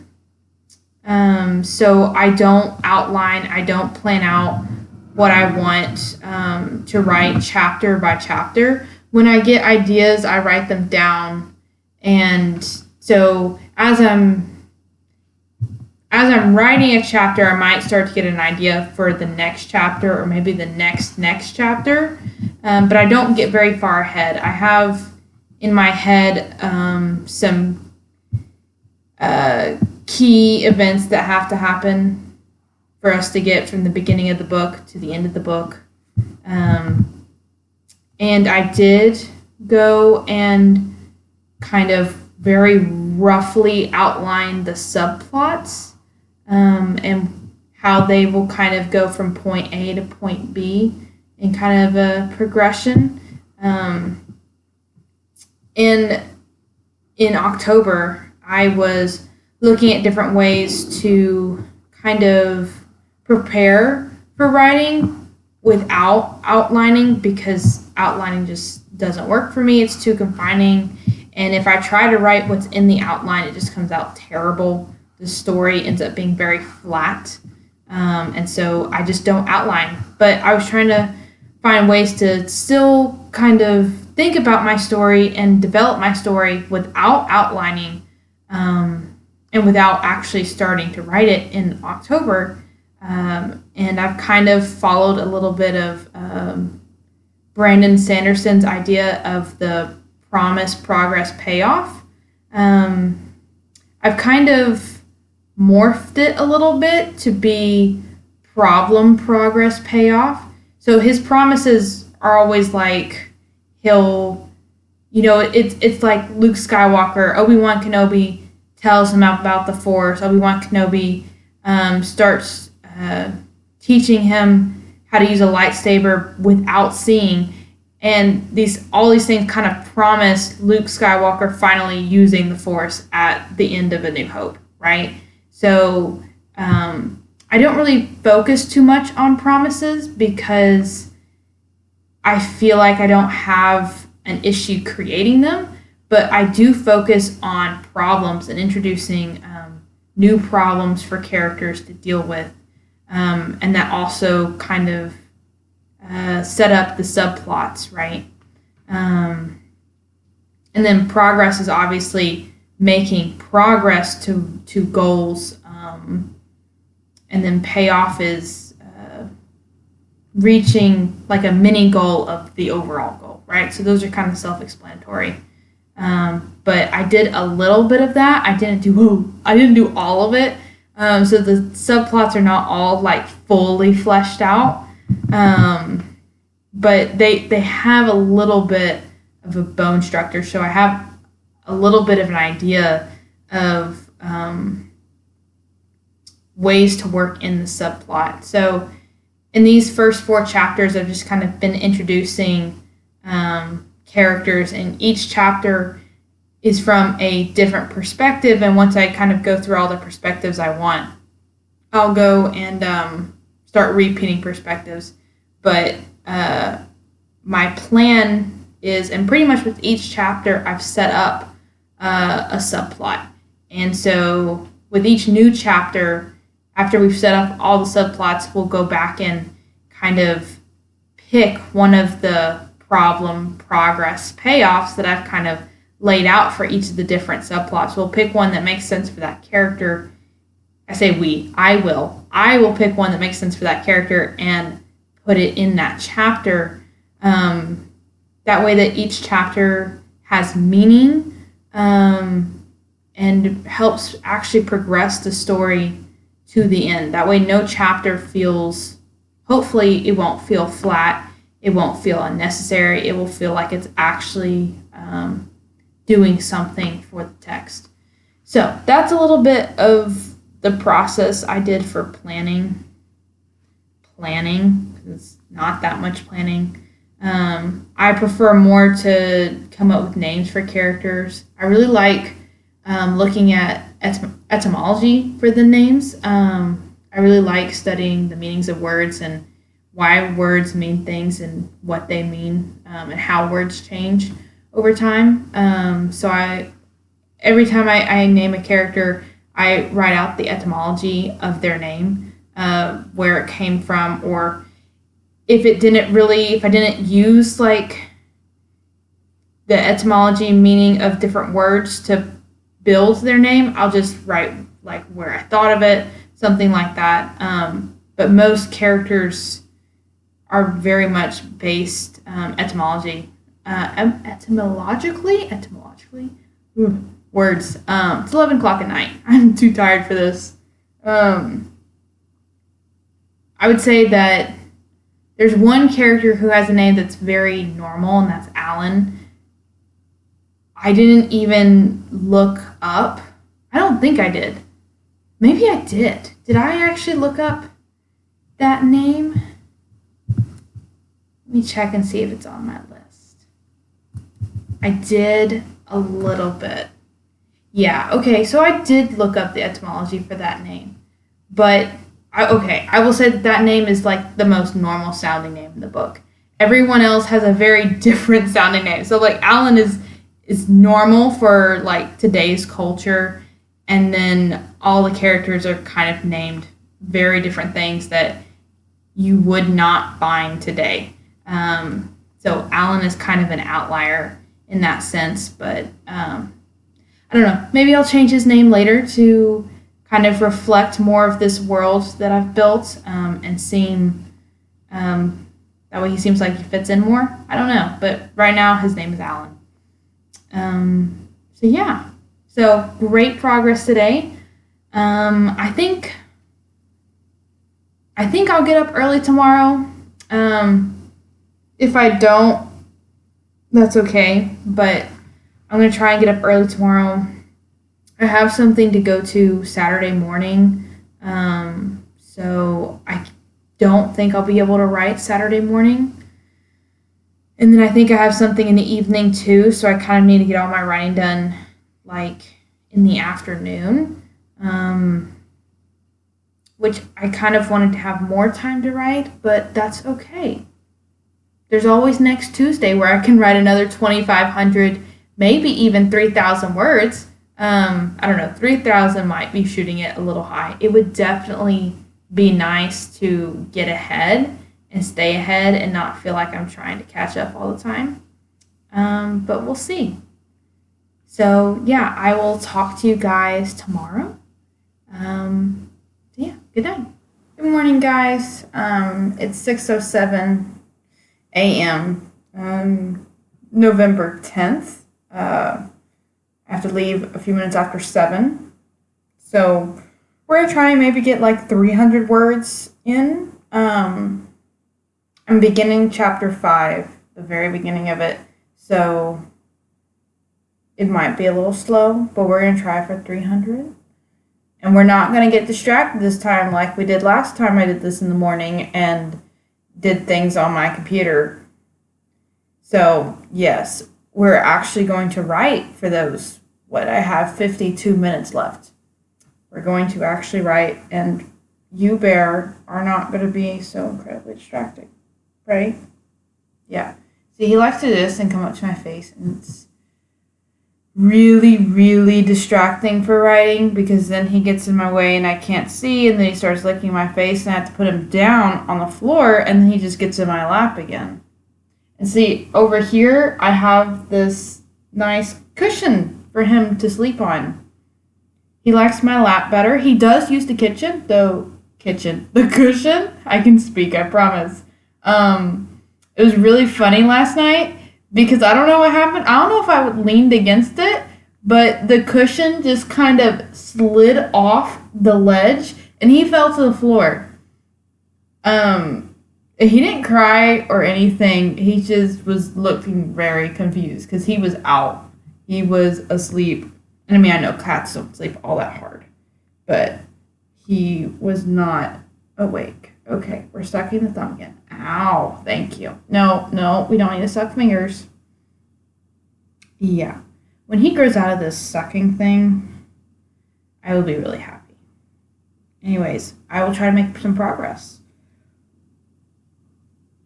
So I don't outline, I don't plan out what I want to write chapter by chapter. When I get ideas, I write them down. And so as I'm writing a chapter, I might start to get an idea for the next chapter or maybe the next chapter. But I don't get very far ahead. I have in my head some key events that have to happen for us to get from the beginning of the book to the end of the book. And I did go and kind of very roughly outline the subplots and how they will kind of go from point A to point B in kind of a progression. In October, I was looking at different ways to kind of prepare for writing without outlining, because outlining just doesn't work for me. It's too confining. And if I try to write what's in the outline, it just comes out terrible. The story ends up being very flat. And so I just don't outline. But I was trying to find ways to still kind of think about my story and develop my story without outlining, and without actually starting to write it in October. And I've kind of followed a little bit of Brandon Sanderson's idea of the promise, progress, payoff. I've kind of morphed it a little bit to be problem, progress, payoff. So his promises are always like it's like Luke Skywalker, Obi-Wan Kenobi tells him about the Force. Obi-Wan Kenobi starts teaching him how to use a lightsaber without seeing, and all these things kind of promise Luke Skywalker finally using the Force at the end of A New Hope, right? So I don't really focus too much on promises because I feel like I don't have an issue creating them, but I do focus on problems and introducing new problems for characters to deal with. And that also kind of set up the subplots, right? And then progress is obviously making progress to goals. And then payoff is reaching like a mini goal of the overall goal, right? So those are kind of self-explanatory. But I did a little bit of that. I didn't do all of it. So the subplots are not all like fully fleshed out. But they have a little bit of a bone structure. So I have a little bit of an idea of ways to work in the subplot. So in these first 4 chapters, I've just kind of been introducing characters, and each chapter is from a different perspective. And once I kind of go through all the perspectives I want, I'll go and start repeating perspectives. But my plan is, and pretty much with each chapter, I've set up a subplot. And so with each new chapter, after we've set up all the subplots, we'll go back and kind of pick one of the problem, progress, payoffs that I've kind of laid out for each of the different subplots. We'll pick one that makes sense for that character. I say we, I will pick one that makes sense for that character and put it in that chapter. That way that each chapter has meaning and helps actually progress the story to the end. That way no chapter feels, hopefully it won't feel flat, it won't feel unnecessary, it will feel like it's actually doing something for the text. So that's a little bit of the process I did for planning. It's not that much planning. I prefer more to come up with names for characters. I really like looking at etymology for the names. I really like studying the meanings of words and why words mean things and what they mean, and how words change over time. So every time I name a character, I write out the etymology of their name, where it came from, or if I didn't use like the etymology meaning of different words to build their name, I'll just write like where I thought of it, something like that. But most characters are very much based etymologically. Words. It's 11 o'clock at night. I'm too tired for this. I would say that there's one character who has a name that's very normal, and that's Alan. I didn't even look up. I don't think I did. Maybe I did. Did I actually look up that name? Let me check and see if it's on my list. I did a little bit. Yeah, okay, so I did look up the etymology for that name. But, I will say that name is like the most normal sounding name in the book. Everyone else has a very different sounding name. So like Alan is normal for like today's culture, and then all the characters are kind of named very different things that you would not find today. So Alan is kind of an outlier in that sense, but I don't know. Maybe I'll change his name later to kind of reflect more of this world that I've built, and seem that way he seems like he fits in more. I don't know, but right now his name is Alan. So yeah, so great progress today. I think I'll get up early tomorrow. If I don't, that's okay, but I'm going to try and get up early tomorrow. I have something to go to Saturday morning, so I don't think I'll be able to write Saturday morning. And then I think I have something in the evening too, so I kind of need to get all my writing done like in the afternoon, which I kind of wanted to have more time to write, but that's okay. There's always next Tuesday where I can write another 2,500, maybe even 3,000 words. I don't know, 3,000 might be shooting it a little high. It would definitely be nice to get ahead and stay ahead and not feel like I'm trying to catch up all the time. But we'll see. So yeah, I will talk to you guys tomorrow. So yeah, good night. Good morning, guys. It's 6:07 a.m. November 10th. I have to leave a few minutes after 7. So we're going to try and maybe get like 300 words in. I'm beginning chapter 5, the very beginning of it. So it might be a little slow, but we're going to try for 300. And we're not going to get distracted this time like we did last time I did this in the morning and did things on my computer. So, yes, we're actually going to write for those. I have 52 minutes left. We're going to actually write, and you, Bear, are not going to be so incredibly distracting, right? Yeah. See, he likes to do this and come up to my face, and it's really, really distracting for writing because then he gets in my way and I can't see, and then he starts licking my face, and I have to put him down on the floor, and then he just gets in my lap again. And see, over here, I have this nice cushion for him to sleep on. He likes my lap better. He does use the the cushion. I can speak, I promise. It was really funny last night because I don't know what happened. I don't know if I leaned against it, but the cushion just kind of slid off the ledge and he fell to the floor. He didn't cry or anything. He just was looking very confused because he was out. He was asleep. And I mean, I know cats don't sleep all that hard, but he was not awake. Okay, we're sucking the thumb again. Ow, thank you. No, we don't need to suck fingers. Yeah. When he grows out of this sucking thing, I will be really happy. Anyways, I will try to make some progress.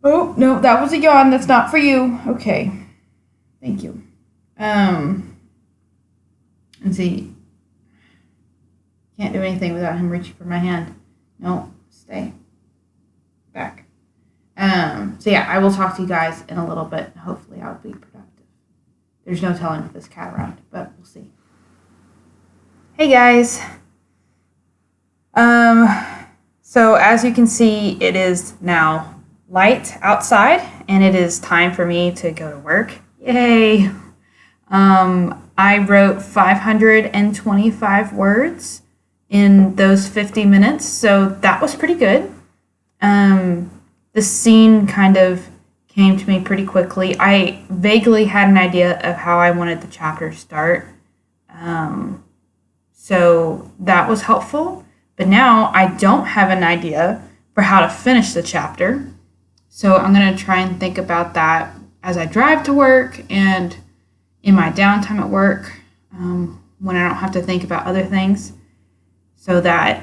Oh, no, that was a yawn. That's not for you. Okay. Thank you. And see, can't do anything without him reaching for my hand. No, stay back. So yeah, I will talk to you guys in a little bit. Hopefully I'll be productive. There's no telling with this cat around, but we'll see. Hey guys. So as you can see, it is now light outside and it is time for me to go to work. Yay. I wrote 525 words in those 50 minutes, so that was pretty good. The scene kind of came to me pretty quickly. I vaguely had an idea of how I wanted the chapter to start, so that was helpful. But now I don't have an idea for how to finish the chapter, so I'm going to try and think about that as I drive to work and in my downtime at work, when I don't have to think about other things, so that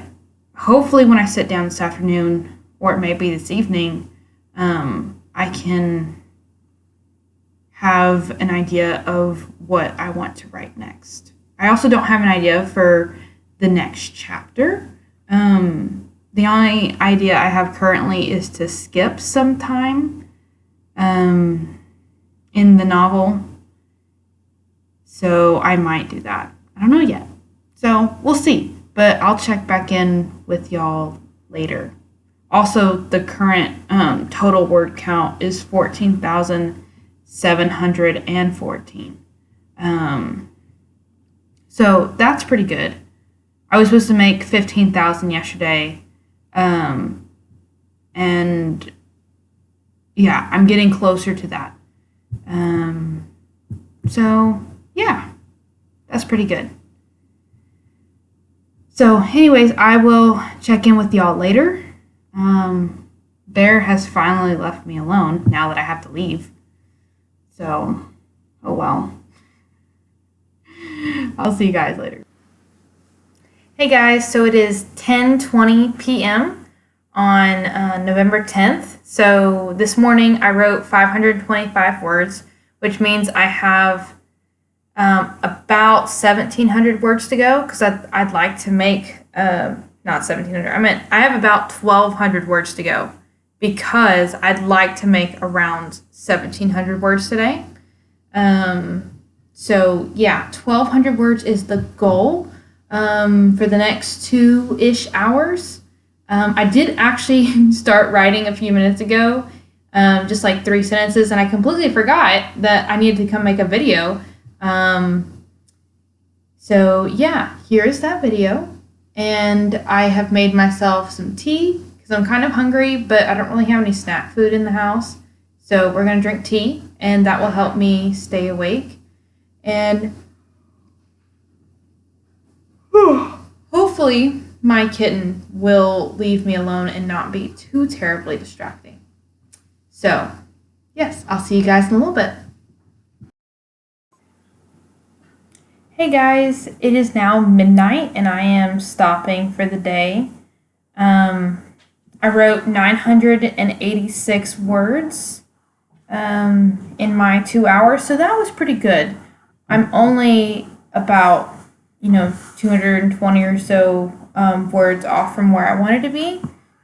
hopefully when I sit down this afternoon, or it may be this evening, I can have an idea of what I want to write next. I also don't have an idea for the next chapter. The only idea I have currently is to skip some time in the novel. So I might do that. I don't know yet. So we'll see. But I'll check back in with y'all later. Also, the current total word count is 14,714. So that's pretty good. I was supposed to make 15,000 yesterday. And yeah, I'm getting closer to that. So yeah, that's pretty good. So anyways, I will check in with y'all later. Bear has finally left me alone now that I have to leave. So, oh well. I'll see you guys later. Hey guys, so it is 10:20 p.m. on November 10th. So this morning I wrote 525 words, which means I have about 1,700 words to go, because I'd like to make, not 1,700, I have about 1,200 words to go, because I'd like to make around 1,700 words today. So yeah, 1,200 words is the goal for the next 2-ish hours. I did actually start writing a few minutes ago, just like 3 sentences, and I completely forgot that I needed to come make a video. So yeah, here's that video. And I have made myself some tea because I'm kind of hungry, but I don't really have any snack food in the house. So we're going to drink tea, and that will help me stay awake. And hopefully my kitten will leave me alone and not be too terribly distracting. So, yes, I'll see you guys in a little bit. Hey guys, it is now midnight and I am stopping for the day. I wrote 986 words in my 2 hours, so that was pretty good. I'm only about 220 or so words off from where I wanted to be,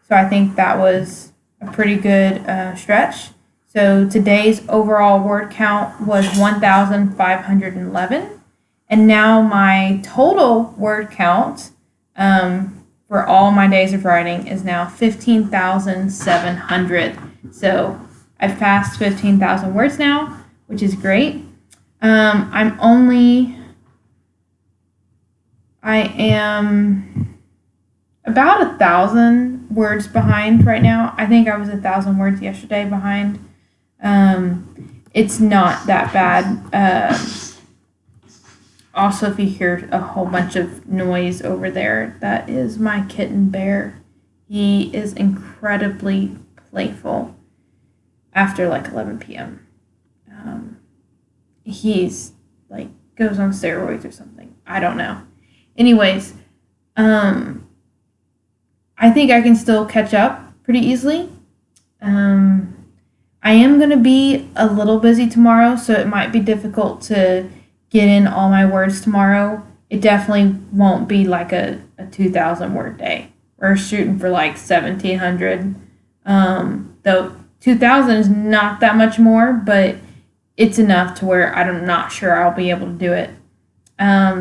so I think that was a pretty good stretch. So today's overall word count was 1,511. And now my total word count for all my days of writing is now 15,700. So I've passed 15,000 words now, which is great. I am about 1,000 words behind right now. I think I was 1,000 words yesterday behind. It's not that bad. Also, if you hear a whole bunch of noise over there, that is my kitten Bear. He is incredibly playful after like 11 p.m. He's like goes on steroids or something. I don't know. Anyways, I think I can still catch up pretty easily. I am going to be a little busy tomorrow, so it might be difficult to get in all my words tomorrow. It definitely won't be like a 2,000 word day. We're shooting for like 1,700. Though 2,000 is not that much more, but it's enough to where I'm not sure I'll be able to do it.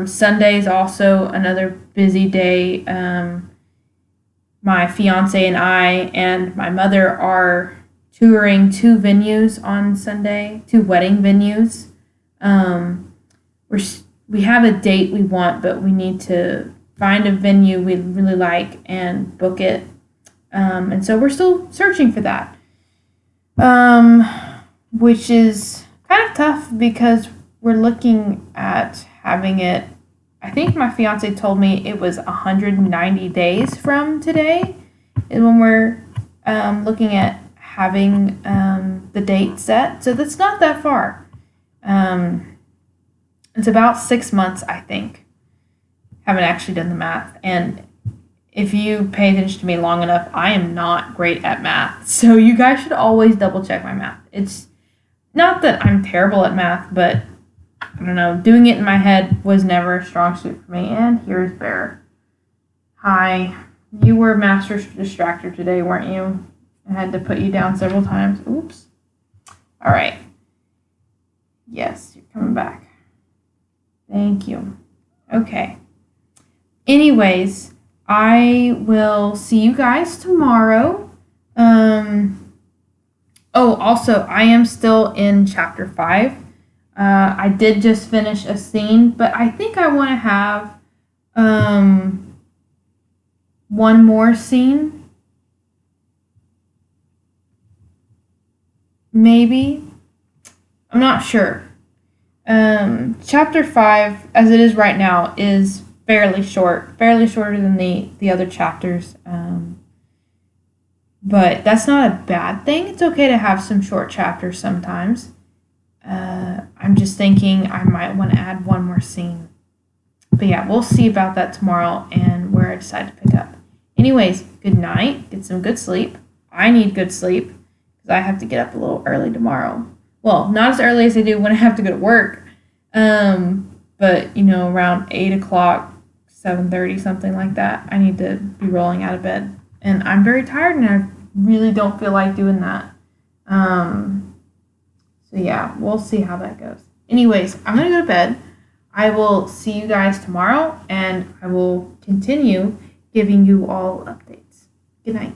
Sunday is also another busy day. My fiance and I and my mother are touring 2 venues on Sunday, 2 wedding venues. We have a date we want, but we need to find a venue we really like and book it. And so we're still searching for that, which is kind of tough because we're looking at having it. I think my fiance told me it was 190 days from today is when we're looking at having the date set. So that's not that far. It's about 6 months, I think. Haven't actually done the math. And if you pay attention to me long enough, I am not great at math. So you guys should always double check my math. It's not that I'm terrible at math, but I don't know. Doing it in my head was never a strong suit for me. And here's Bear. Hi. You were master distractor today, weren't you? I had to put you down several times. Oops. All right. Yes, you're coming back. Thank you. Okay. Anyways, I will see you guys tomorrow. Also, I am still in chapter 5. I did just finish a scene, but I think I want to have one more scene. Maybe. I'm not sure. Chapter 5, as it is right now, is fairly shorter than the other chapters. But that's not a bad thing. It's okay to have some short chapters sometimes. I'm just thinking I might want to add one more scene. But yeah, we'll see about that tomorrow and where I decide to pick up. Anyways, good night. Get some good sleep. I need good sleep because I have to get up a little early tomorrow. Well, not as early as I do when I have to go to work. But, around 8 o'clock, 7:30, something like that, I need to be rolling out of bed. And I'm very tired and I really don't feel like doing that. So yeah, we'll see how that goes. Anyways, I'm going to go to bed. I will see you guys tomorrow, and I will continue giving you all updates. Good night.